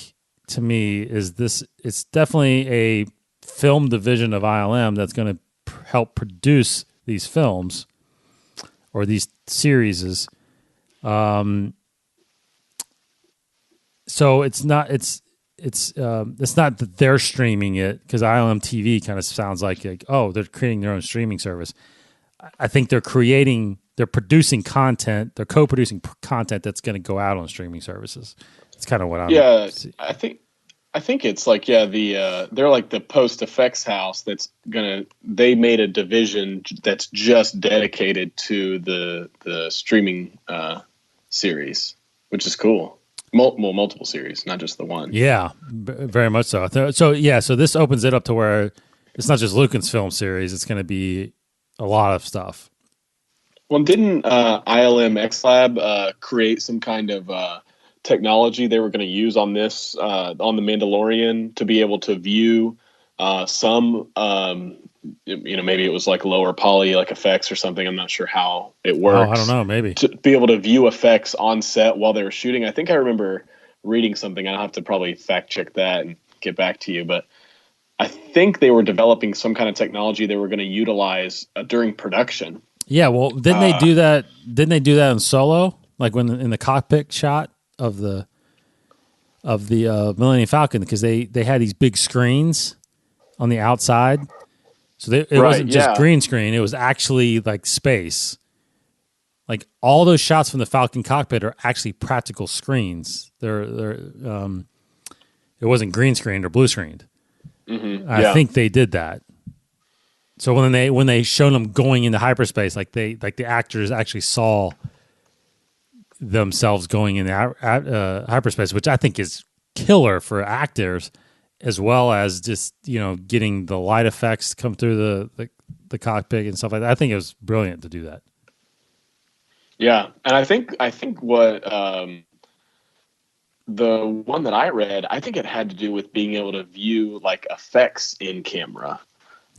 to me is it's definitely a film division of ILM that's going to help produce these films or these series. So it's not that they're streaming it, because ILM TV kind of sounds like they're creating their own streaming service. I think they're producing content, they're co-producing content that's going to go out on streaming services. It's kind of what I'm. Yeah, I think it's like they're like the post effects house they made a division that's just dedicated to the streaming series, which is cool. Multiple series, not just the one. Yeah, very much so. So this opens it up to where it's not just Lucasfilm series; it's going to be a lot of stuff. Well, didn't ILM X Lab create some kind of technology they were going to use on this on the Mandalorian to be able to view Some, maybe it was like lower poly, like effects or something. I'm not sure how it works. I don't know. Maybe to be able to view effects on set while they were shooting. I think I remember reading something. I'll have to probably fact check that and get back to you. But I think they were developing some kind of technology they were going to utilize during production. Yeah. Well, didn't they do that? Didn't they do that in Solo? Like when in the cockpit shot of the Millennium Falcon, because they had these big screens on the outside, so it wasn't just green screen; it was actually like space. Like all those shots from the Falcon cockpit are actually practical screens. It wasn't green screened or blue screened. Mm-hmm. I think they did that. So when they showed them going into hyperspace, like the actors actually saw themselves going in hyperspace, which I think is killer for actors, as well as just getting the light effects come through the cockpit and stuff like that. I think it was brilliant to do that. Yeah, and I think what the one that I read, I think it had to do with being able to view like effects in camera.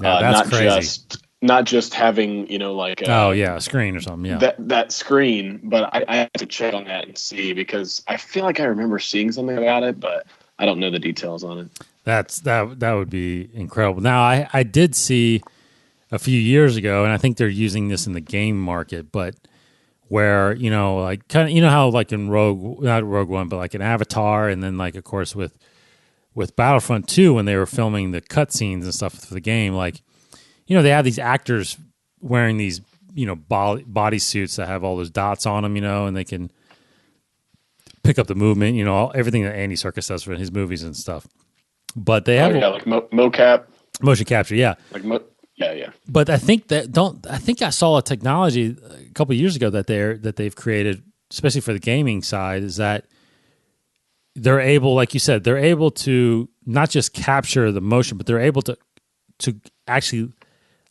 Yeah, that's crazy. Not just having a screen or something. Yeah, that screen. But I have to check on that and see, because I feel like I remember seeing something about it, but I don't know the details on it. That would be incredible. Now I did see a few years ago, and I think they're using this in the game market, but where like kind of how like in not Rogue One, but like in Avatar, and then like of course with Battlefront 2 when they were filming the cutscenes and stuff for the game, like they have these actors wearing these body suits that have all those dots on them, and they can pick up the movement, everything that Andy Serkis does for his movies and stuff. But they have like mocap, motion capture, yeah, like yeah. But I think I saw a technology a couple of years ago that they've created, especially for the gaming side, is that they're able, like you said, they're able to not just capture the motion, but they're able to actually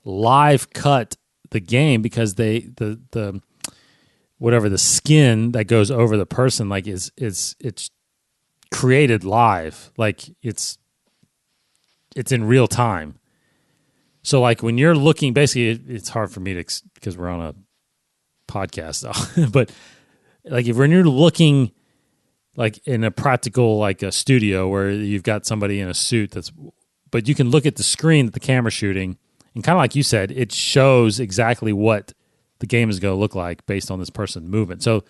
live cut the game, because the whatever the skin that goes over the person, like it's created live, like it's in real time. So like when you're looking, basically it's hard for me to, because we're on a podcast, but like when you're looking like in a practical, like a studio where you've got somebody in a suit but you can look at the screen that the camera's shooting, and kind of like you said, it shows exactly what the game is going to look like based on this person's movement. So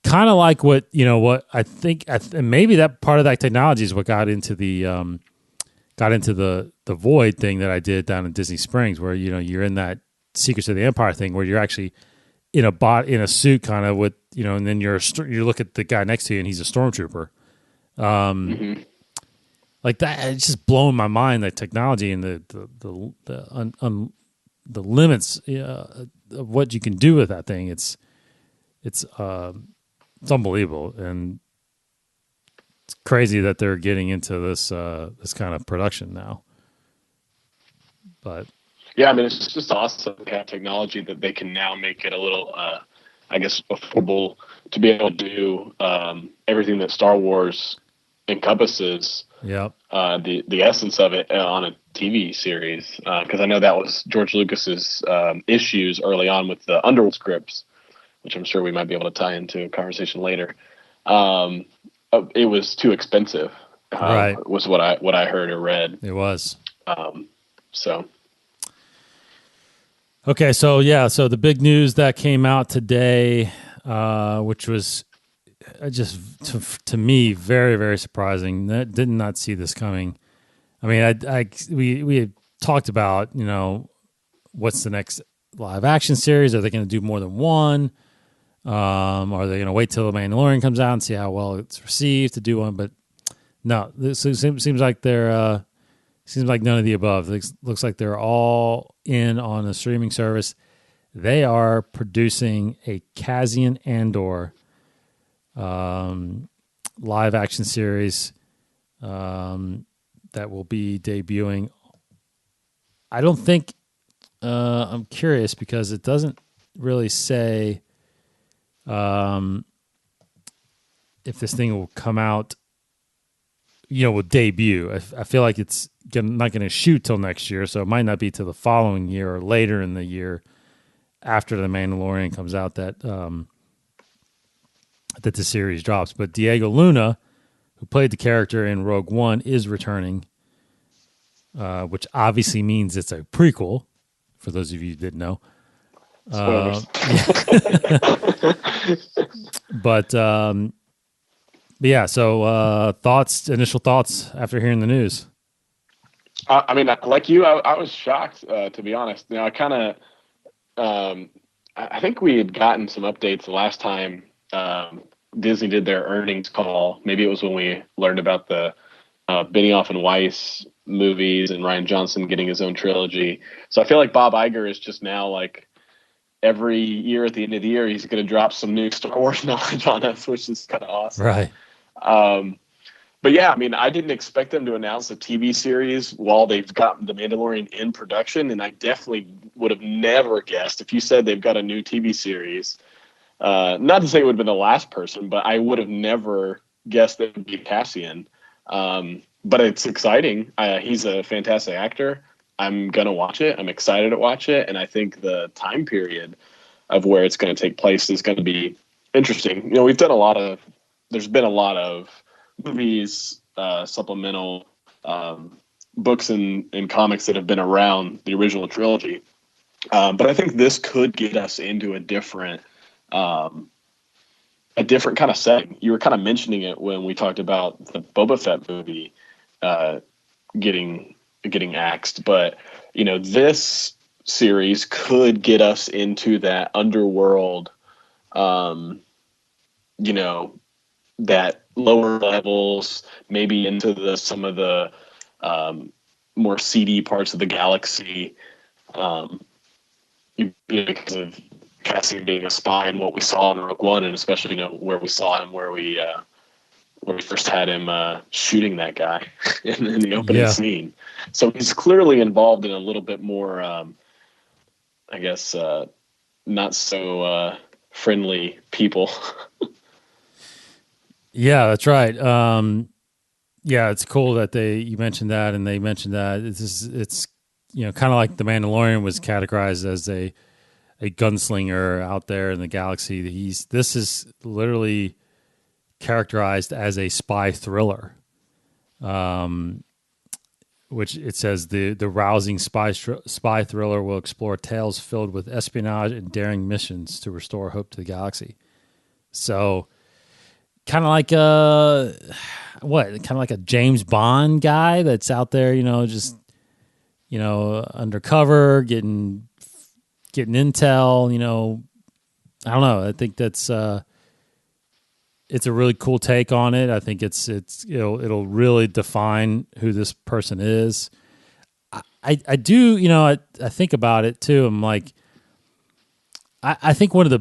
kind of like what I think, maybe that part of that technology is what got into the Void thing that I did down in Disney Springs, where you're in that Secrets of the Empire thing, where you're actually in a suit, kind of with and then you look at the guy next to you and he's a stormtrooper. Like that, it's just blowing my mind, that technology and the limits of what you can do with that thing. It's unbelievable, and it's crazy that they're getting into this kind of production now. But yeah, I mean, it's just awesome to have technology that they can now make it a little, affordable to be able to do everything that Star Wars encompasses. Yep. The essence of it on a TV series, because I know that was George Lucas's issues early on with the Underworld scripts, which I'm sure we might be able to tie into a conversation later. It was too expensive, right? Was what I heard or read. It was. So. Okay, so the big news that came out today, which was just to me very, very surprising. Did not see this coming. I mean, we had talked about what's the next live action series? Are they going to do more than one? Are they going to wait till The Mandalorian comes out and see how well it's received to do one? But no, this seems like they're seems like none of the above. Looks like they're all in on a streaming service. They are producing a Cassian Andor live action series that will be debuting. I don't think I'm curious, because it doesn't really say if this thing will come out will debut. I feel like it's not going to shoot till next year, so it might not be till the following year or later in the year after The Mandalorian comes out that the series drops. But Diego Luna, who played the character in Rogue One, is returning, which obviously means it's a prequel, for those of you who didn't know. Spoilers. But yeah, so initial thoughts after hearing the news. I mean, like you, I was shocked, to be honest. I kind of, I think we had gotten some updates the last time Disney did their earnings call. Maybe it was when we learned about the Benioff and Weiss movies and Rian Johnson getting his own trilogy. So I feel like Bob Iger is just now like every year at the end of the year, he's going to drop some new Star Wars knowledge on us, which is kind of awesome. Right. But yeah, I mean, I didn't expect them to announce a TV series while they've got The Mandalorian in production. And I definitely would have never guessed if you said they've got a new TV series. Not to say it would have been the last person, but I would have never guessed that it would be Cassian. But it's exciting. He's a fantastic actor. I'm going to watch it. I'm excited to watch it. And I think the time period of where it's going to take place is going to be interesting. We've done there's been a lot of movies, supplemental books and comics that have been around the original trilogy. But I think this could get us into a different kind of setting. You were kind of mentioning it when we talked about the Boba Fett movie getting axed, but this series could get us into that underworld, that lower levels, maybe into some of the more seedy parts of the galaxy, because of Cassian being a spy and what we saw in Rogue One, and especially where we saw him, where we first had him shooting that guy in the opening scene. So he's clearly involved in a little bit more, I guess, not so friendly people. Yeah, that's right. Yeah, it's cool that you mentioned that, and they mentioned that it's kind of like The Mandalorian was categorized as a gunslinger out there in the galaxy. This is literally characterized as a spy thriller, which it says the rousing spy thriller will explore tales filled with espionage and daring missions to restore hope to the galaxy. So, kind of like a James Bond guy that's out there, just undercover, getting intel. I don't know. I think that's it's a really cool take on it. I think it'll really define who this person is. I do, I think about it too. I'm like, I think one of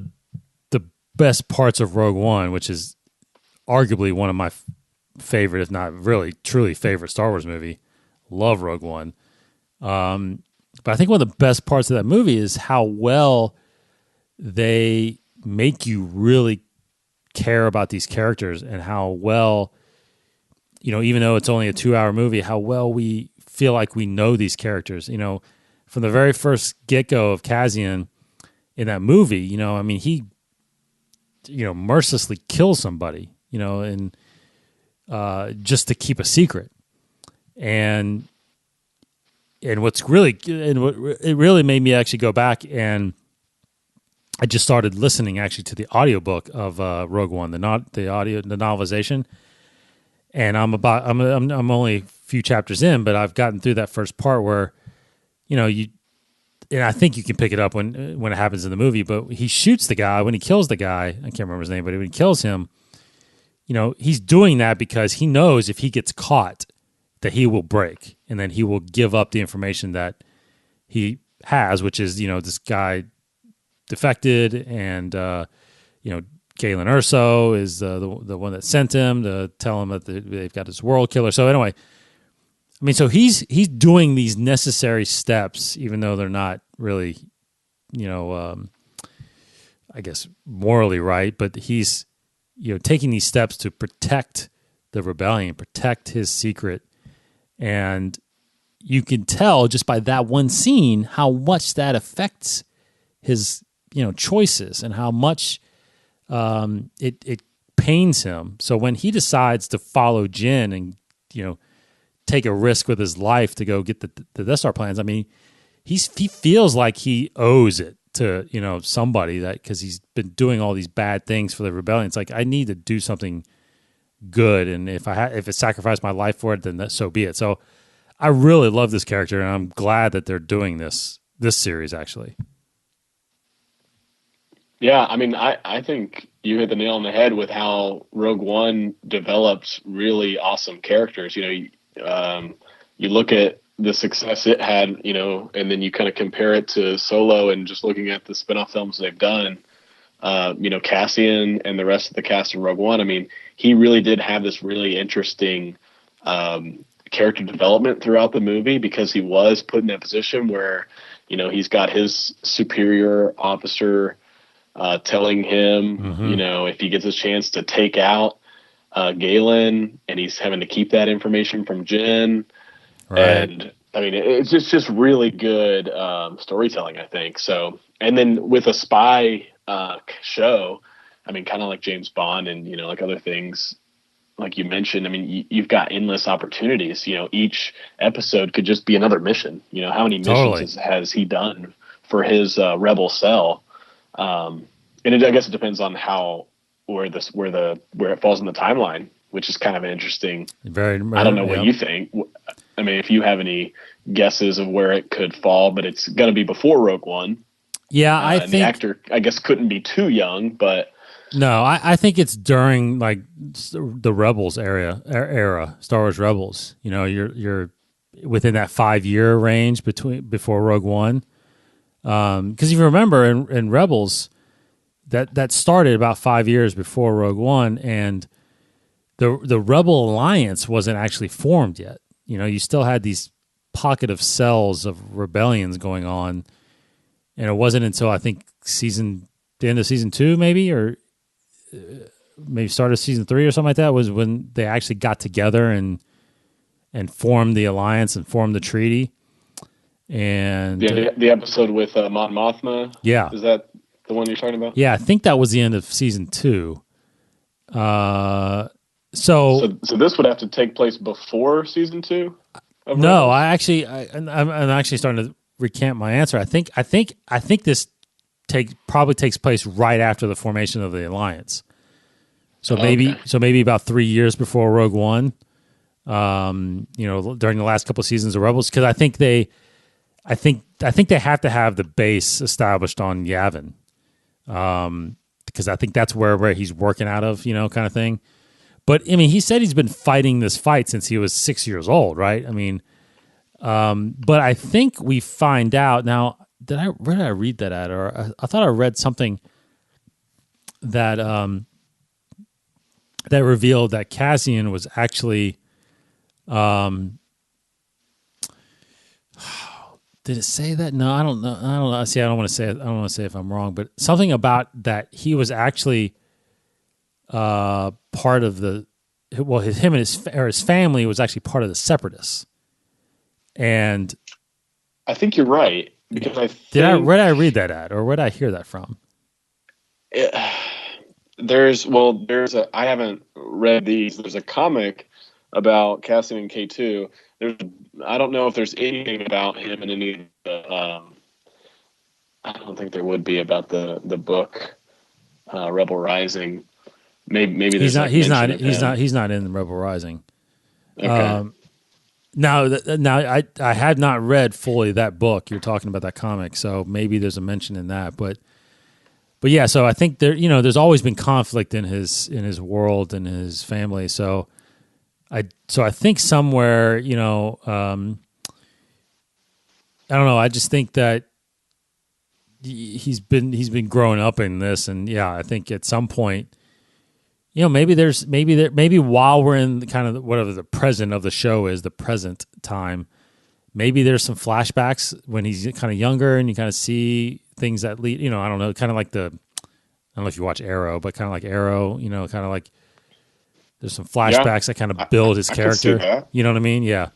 the best parts of Rogue One, which is arguably one of my favorite, if not really truly favorite Star Wars movie. Love Rogue One. But I think one of the best parts of that movie is how well they make you really care about these characters, and how well, even though it's only a 2-hour movie, how well we feel like we know these characters. From the very first get-go of Cassian in that movie, he, mercilessly kills somebody, and just to keep a secret. And what's really, it really made me actually go back, and I just started listening actually to the audiobook of Rogue One, the novelization. And I'm only a few chapters in, but I've gotten through that first part where, and I think you can pick it up when it happens in the movie, but he shoots the guy. When he kills the guy, I can't remember his name, but when he kills him, he's doing that because he knows if he gets caught that he will break, and then he will give up the information that he has, which is, this guy defected, and Galen Erso is the one that sent him to tell him that they've got this world killer. So anyway, I mean, so he's doing these necessary steps, even though they're not really, I guess morally right, but he's taking these steps to protect the rebellion, protect his secret. And you can tell just by that one scene how much that affects his, choices and how much it pains him. So when he decides to follow Jin and, take a risk with his life to go get the Death Star plans, I mean, he feels like he owes it to, somebody, that because he's been doing all these bad things for the rebellion. It's like, I need to do something good, and if it sacrificed my life for it, then so be it. So I really love this character, and I'm glad that they're doing this series, actually. Yeah, I mean, I think you hit the nail on the head with how Rogue One developed really awesome characters. You look at the success it had, and then you kind of compare it to Solo, and just looking at the spinoff films they've done, Cassian and the rest of the cast in Rogue One. I mean, he really did have this really interesting character development throughout the movie, because he was put in that position where, he's got his superior officer telling him, if he gets a chance to take out Galen, and he's having to keep that information from Jin. Right. And I mean, it's just really good storytelling, I think. So, and then with a spy show, I mean, kind of like James Bond and, like other things, like you mentioned, I mean, you've got endless opportunities. Each episode could just be another mission. How many missions has he done for his rebel cell? And I guess it depends on where it falls in the timeline, which is kind of interesting. I don't know what you think. I mean, if you have any guesses of where it could fall, but it's going to be before Rogue One. Yeah, I think the actor, I guess, couldn't be too young, but no, I think it's during like the Rebels era, Star Wars Rebels. You're within that 5-year range before Rogue One. Because if you remember in Rebels, that started about 5 years before Rogue One, and the Rebel Alliance wasn't actually formed yet. You still had these pocket of cells of rebellions going on, and it wasn't until I think the end of season 2, maybe, or maybe start of season 3 or something like that, was when they actually got together and formed the alliance and formed the treaty. And the episode with Mon Mothma. Yeah, is that the one you're talking about? Yeah, I think that was the end of season 2. So this would have to take place before season 2? No, I'm actually starting to recant my answer. I think this probably takes place right after the formation of the alliance. So maybe about 3 years before Rogue One. During the last couple of seasons of Rebels, because I think they have to have the base established on Yavin. Because I think that's where he's working out of, kind of thing. But I mean, he said he's been fighting this fight since he was 6 years old, right? I mean, but I think we find out now. Where did I read that at? Or I thought I read something that that revealed that Cassian was actually. Did it say that? No, I don't know. See, I don't want to say it. I don't want to say if I'm wrong, but something about that he was actually part of the. Well, him and his family was actually part of the Separatists, and I think you're right, because where did I read that at, or where did I hear that from? I haven't read these. There's a comic about Cassian and K2. I don't know if there's anything about him in any of the. I don't think there would be about the book, Rebel Rising. Maybe he's not in Rebel Rising. Okay. Now I had not read fully that book. You're talking about that comic, so maybe there's a mention in that. But yeah, so I think there's always been conflict in his world and his family. So I think somewhere, I don't know. I just think that he's been growing up in this, and yeah, I think at some point, maybe while we're in kind of whatever the present of the show is, the present time, maybe there's some flashbacks when he's kind of younger, and you kind of see things that lead. I don't know, kind of like I don't know if you watch Arrow, but kind of like Arrow, kind of like There's some Yeah, flashbacks that kind of build his I could see character. that. You know what I mean? Yeah.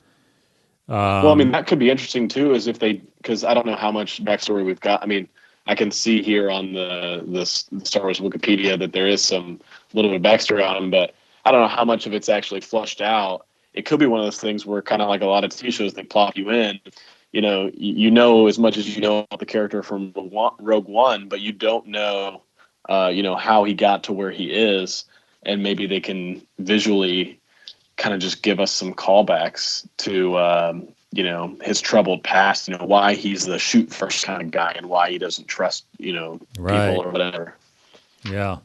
Well, I mean, that could be interesting too, is if they, because I don't know how much backstory we've got. I mean, I can see here on the Star Wars Wikipedia that there is some little bit of backstory on him, but I don't know how much of it's actually flushed out. It could be one of those things where, kind of like a lot of TV shows, they plop you in. You know as much as you know about the character from Rogue One, but you don't know, how he got to where he is, and maybe they can visually kind of just give us some callbacks to his troubled past, why he's the shoot first kind of guy and why he doesn't trust people Right. or whatever. Yeah.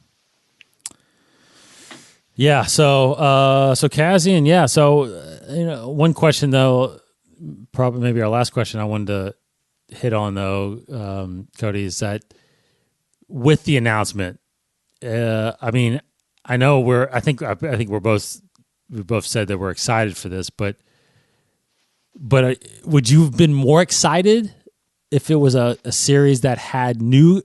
Yeah. So Cassian. Yeah. So one question though, probably maybe our last question I wanted to hit on though, Cody, is that with the announcement, I mean, I know I think we both said that we're excited for this, but would you have been more excited if it was a series that had new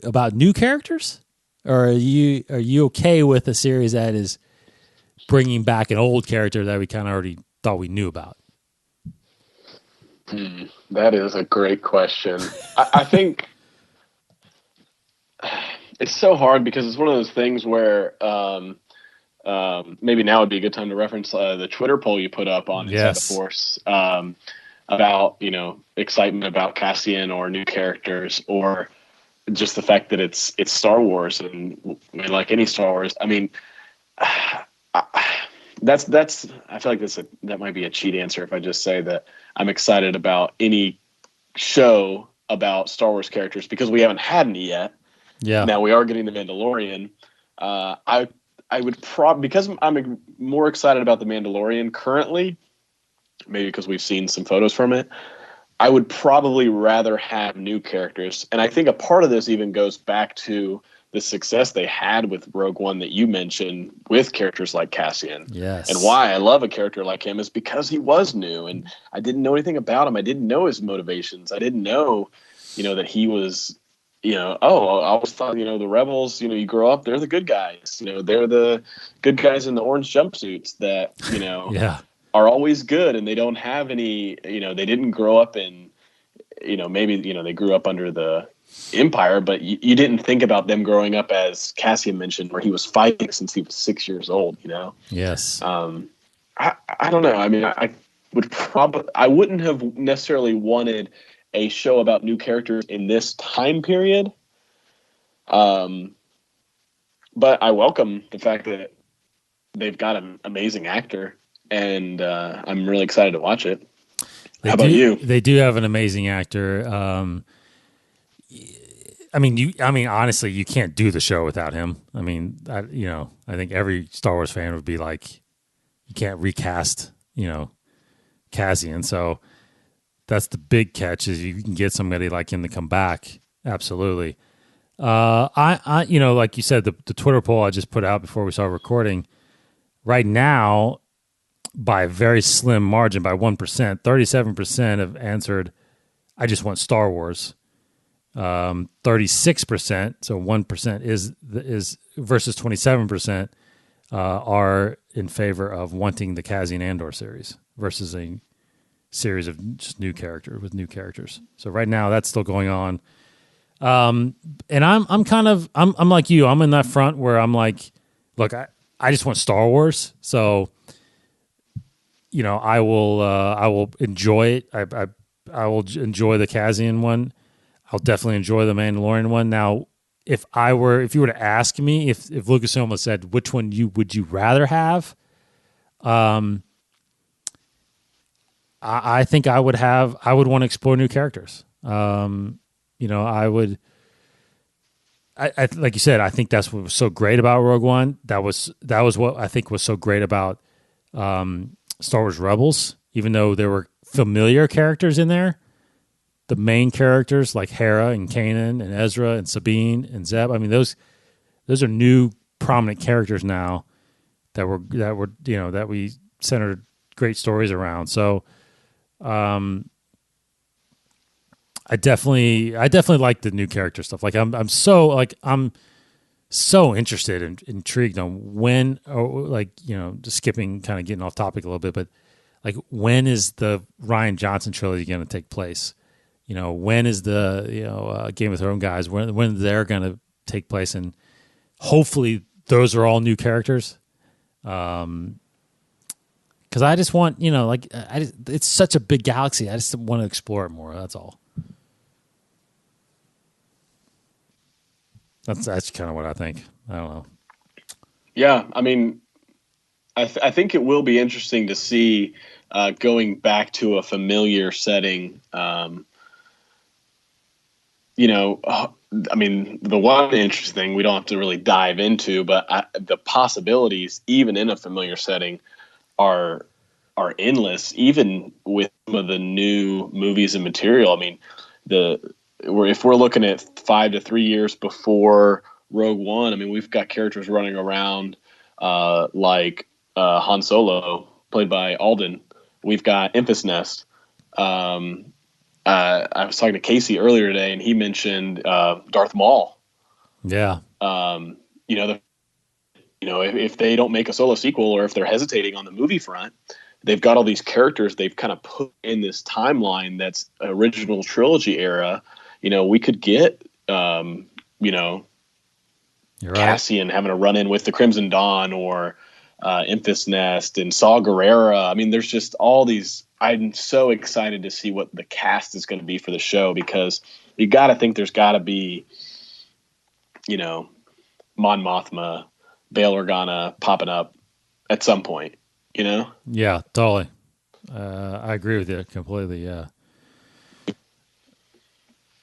characters, or are you okay with a series that is bringing back an old character that we kind of already thought we knew about? That is a great question. I think it's so hard because it's one of those things where maybe now would be a good time to reference the Twitter poll you put up on Inside the Yes. Force about excitement about Cassian or new characters, or just the fact that it's Star Wars, and I mean, like any Star Wars. I mean, that's I feel like that might be a cheat answer if I just say that I'm excited about any show about Star Wars characters because we haven't had any yet. Yeah. Now we are getting the Mandalorian. I would because I'm more excited about the Mandalorian currently, maybe because we've seen some photos from it. I would probably rather have new characters, and I think a part of this even goes back to the success they had with Rogue One that you mentioned with characters like Cassian. Yes. And why I love a character like him is because he was new, and I didn't know anything about him. I didn't know his motivations. I didn't know, that he was. I always thought, the rebels, you grow up, they're the good guys. They're the good guys in the orange jumpsuits that, Yeah. are always good, and they don't have any, they didn't grow up in, maybe, they grew up under the Empire, but you didn't think about them growing up, as Cassian mentioned, where he was fighting since he was 6 years old, Yes. I don't know. I mean, I wouldn't have necessarily wanted a show about new characters in this time period. But I welcome the fact that they've got an amazing actor, and I'm really excited to watch it. How about you? They do have an amazing actor. I mean, honestly, you can't do the show without him. I mean, I think every Star Wars fan would be like, you can't recast, Cassian. So that's the big catch, is you can get somebody like him to come back. Absolutely. I like you said, the Twitter poll I just put out before we started recording, right now, by a very slim margin, by 1%, 37% have answered, I just want Star Wars. 36%, so 1% is versus 27% are in favor of wanting the Cassian Andor series versus a series of just new characters. So right now that's still going on. And I'm like you. I'm in that front where I'm like, look, I just want Star Wars. So, I will enjoy it. I will enjoy the Cassian one. I'll definitely enjoy the Mandalorian one. Now, if you were to ask me if Lucasfilm said which one would you rather have, I think I would want to explore new characters. I would. I like you said, I think that's what was so great about Rogue One. That was what I think was so great about Star Wars Rebels. Even though there were familiar characters in there, the main characters like Hera and Kanan and Ezra and Sabine and Zeb. I mean, those are new prominent characters now that we centered great stories around. So, I definitely like the new character stuff. Like I'm so so interested and intrigued on when, or like, just skipping, kind of getting off topic a little bit, but like, when is the Rian Johnson trilogy going to take place? When is the Game of Thrones guys, when they're going to take place, and hopefully those are all new characters. Because I just want, it's such a big galaxy. I just want to explore it more. That's all. That's kind of what I think. I don't know. Yeah, I mean, I think it will be interesting to see going back to a familiar setting. I mean, the one interesting thing we don't have to really dive into, but the possibilities, even in a familiar setting, are endless. Even with some of the new movies and material. I mean, if we're looking at 5 to 3 years before Rogue One, I mean, we've got characters running around like Han Solo, played by Alden. We've got Enfys Nest. I was talking to Casey earlier today, and he mentioned Darth Maul. Yeah. If they don't make a Solo sequel, or if they're hesitating on the movie front, they've got all these characters they've kind of put in this timeline that's original trilogy era. We could get, You're right. Cassian having a run in with the Crimson Dawn, or Enfys Nest and Saw Gerrera. I mean, there's just all these. I'm so excited to see what the cast is going to be for the show, because you got to think there's got to be, Mon Mothma, Bail Organa popping up at some point, Yeah, totally. I agree with you completely. Yeah.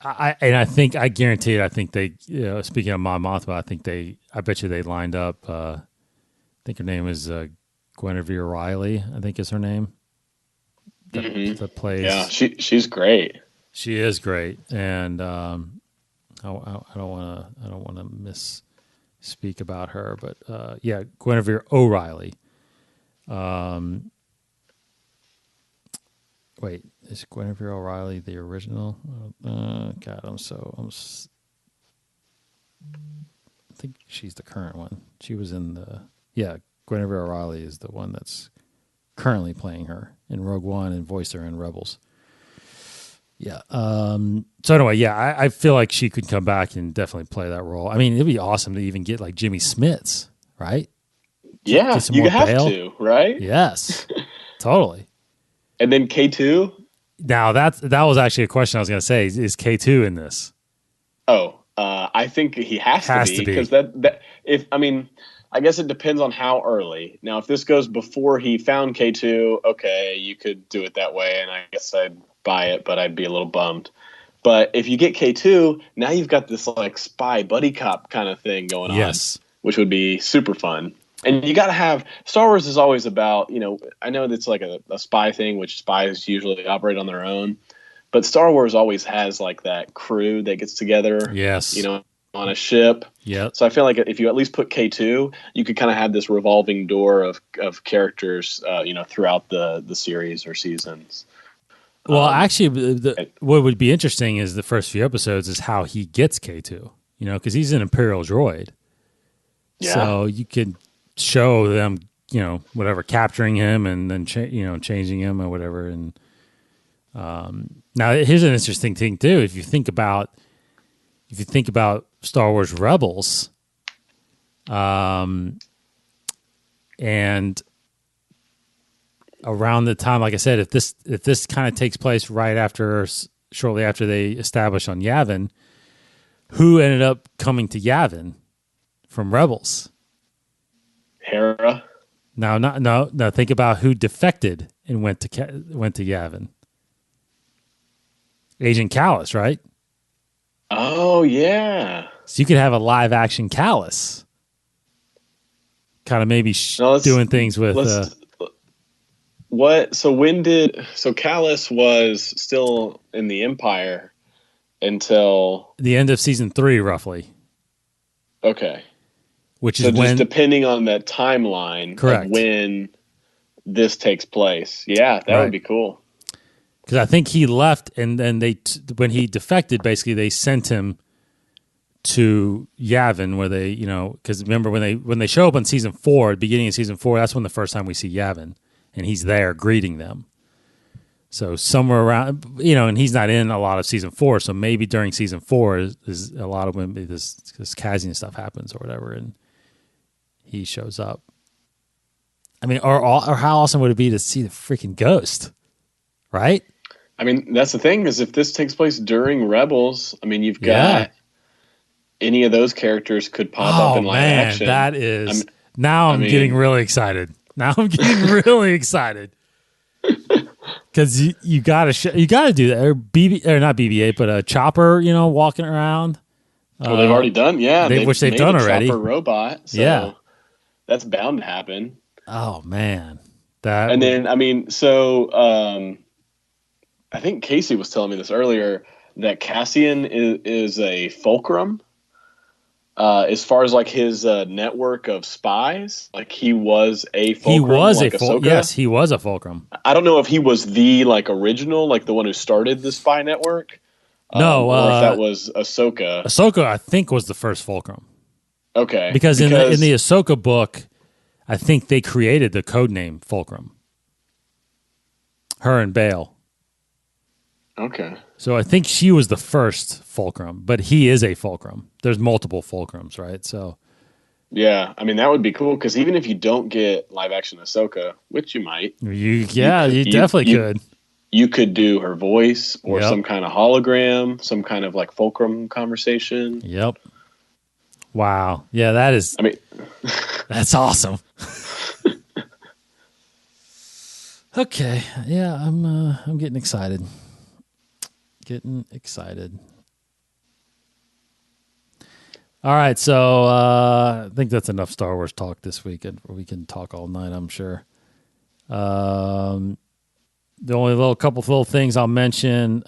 I guarantee it. I think they, speaking of Mon Mothma, I bet you they lined up. I think her name is Guinevere Riley, I think is her name. That plays. Yeah, she's great. She is great, and I don't want to misspeak about her, but yeah, Guinevere O'Reilly. Wait, is Guinevere O'Reilly the original? God, I think she's the current one. She was in Guinevere O'Reilly is the one that's currently playing her in Rogue One and voiced her in Rebels. Yeah. So anyway, yeah, I feel like she could come back and definitely play that role. I mean, it'd be awesome to even get like Jimmy Smits, right? Yeah, you have to, right? Yes, totally. And then K2. Now that was actually a question I was going to say. Is K2 in this? Oh, I think he has to be, because I guess it depends on how early. Now, if this goes before he found K2, okay, you could do it that way, and I guess I'd buy it, but I'd be a little bummed. But if you get K2, now you've got this like spy buddy cop kind of thing going on, which would be super fun. And you got to have Star Wars is always about, I know that's like a spy thing, which spies usually operate on their own, but Star Wars always has like that crew that gets together. Yes. On a ship. Yeah. So I feel like if you at least put K2, you could kind of have this revolving door of characters, throughout the series or seasons. Well, actually, what would be interesting is the first few episodes is how he gets K2, because he's an Imperial droid. Yeah. So you could show them, whatever, capturing him and then, changing him or whatever. And now here's an interesting thing too. If you think about Star Wars Rebels, and around the time, like I said, if this kind of takes place shortly after they establish on Yavin, who ended up coming to Yavin from Rebels? Hera. No. Think about who defected and went to Yavin. Agent Kallus, right? Oh yeah. So you could have a live action Kallus, kind of maybe doing things with. What? So Kallus was still in the Empire until the end of season 3, roughly. Okay. Which is just depending on that timeline, correct, of when this takes place. Yeah, that would be cool. Because I think he left, and then when he defected, basically they sent him to Yavin, where they, because remember when they show up on season 4, beginning of season 4, that's when the first time we see Yavin, and he's there greeting them. So somewhere around, and he's not in a lot of season 4, so maybe during season 4 is a lot of when this Cassian stuff happens or whatever, and he shows up. I mean, or how awesome would it be to see the freaking ghost, right? I mean, that's the thing, is if this takes place during Rebels, I mean, you've got any of those characters could pop up in live action. That is, now I'm getting really excited. Now I'm getting really excited. Because you gotta do that, or not BB-8, but a Chopper, walking around. Well, they've already done, which they've done already. Chopper robot, so that's bound to happen. Oh man, then I mean, so I think Casey was telling me this earlier, that Cassian is a fulcrum. As far as like his network of spies, like he was a fulcrum. He was like yes, he was a fulcrum. I don't know if he was the like original, like the one who started the spy network. No, or if that was Ahsoka. Ahsoka, I think, was the first fulcrum. Okay, because in the Ahsoka book, I think they created the code name Fulcrum. Her and Bail. Okay. So I think she was the first fulcrum, but he is a fulcrum. There's multiple fulcrums, right? So, yeah, I mean that would be cool, because even if you don't get live action Ahsoka, which you might, you definitely could. You could do her voice or some kind of hologram, some kind of like fulcrum conversation. Yep. Wow. Yeah, that is. I mean, that's awesome. Okay. Yeah, I'm getting excited. All right, so I think that's enough Star Wars talk this weekend. We can talk all night, I'm sure. The only couple things I'll mention,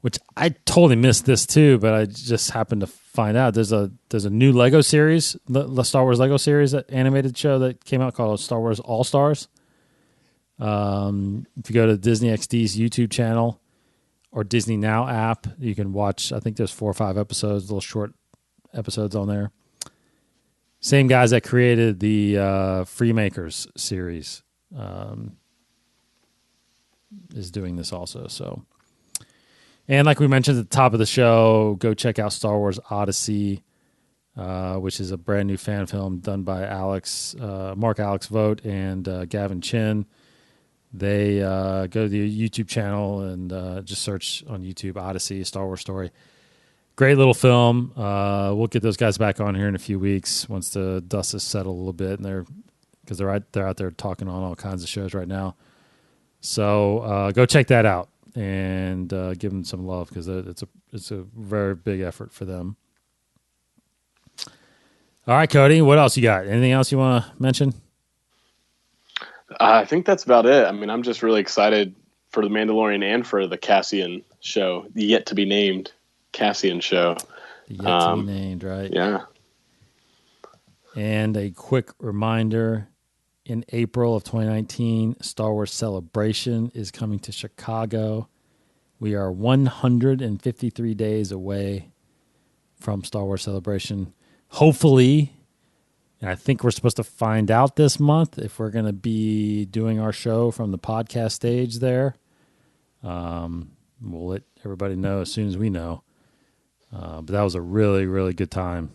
which I totally missed this too, but I just happened to find out there's a new Lego series, the Star Wars Lego series, that animated show that came out called Star Wars All Stars. If you go to Disney XD's YouTube channel or Disney Now app, you can watch, I think there's 4 or 5 episodes, little short episodes on there. Same guys that created the Freemakers series is doing this also. So, and like we mentioned at the top of the show, go check out Star Wars Odyssey, which is a brand new fan film done by Mark Alex Vogt and Gavin Chin. They go to the YouTube channel and just search on YouTube Odyssey, Star Wars story. Great little film. We'll get those guys back on here in a few weeks once the dust has settled a little bit, and because they're out there talking on all kinds of shows right now. So go check that out and give them some love, because it's a very big effort for them. All right, Cody, what else you got? Anything else you want to mention? I think that's about it. I mean, I'm just really excited for The Mandalorian and for the Cassian show, the yet to be named Cassian show. The yet to be named, right? Yeah. And a quick reminder, in April of 2019, Star Wars Celebration is coming to Chicago. We are 153 days away from Star Wars Celebration. Hopefully, and I think we're supposed to find out this month if we're going to be doing our show from the podcast stage there. We'll let everybody know as soon as we know. But that was a really, really good time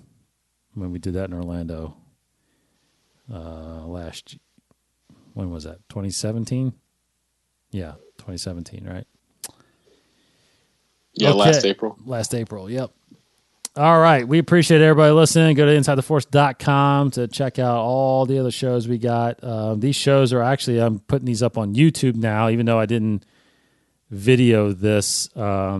when we did that in Orlando when was that? 2017? Yeah, 2017, right? Yeah, okay. Last April, yep. All right. We appreciate everybody listening. Go to InsideTheForce.com to check out all the other shows we got. These shows are actually, I'm putting these up on YouTube now, even though I didn't video this. I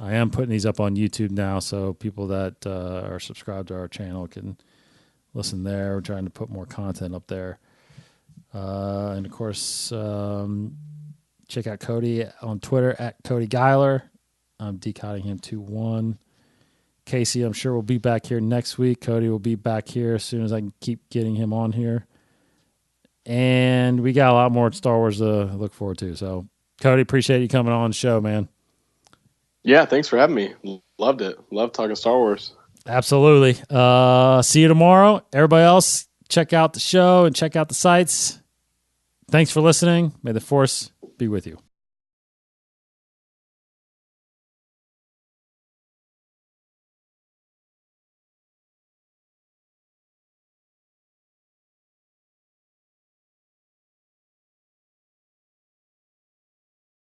am putting these up on YouTube now, so people that are subscribed to our channel can listen there. We're trying to put more content up there. And, of course, check out Cody on Twitter at Cody Geiler. I'm decoding him 2-1. Casey, I'm sure, will be back here next week. Cody will be back here as soon as I can keep getting him on here. And we got a lot more Star Wars to look forward to. So, Cody, appreciate you coming on the show, man. Yeah, thanks for having me. Loved it. Love talking Star Wars. Absolutely. See you tomorrow. Everybody else, check out the show and check out the sites. Thanks for listening. May the Force be with you.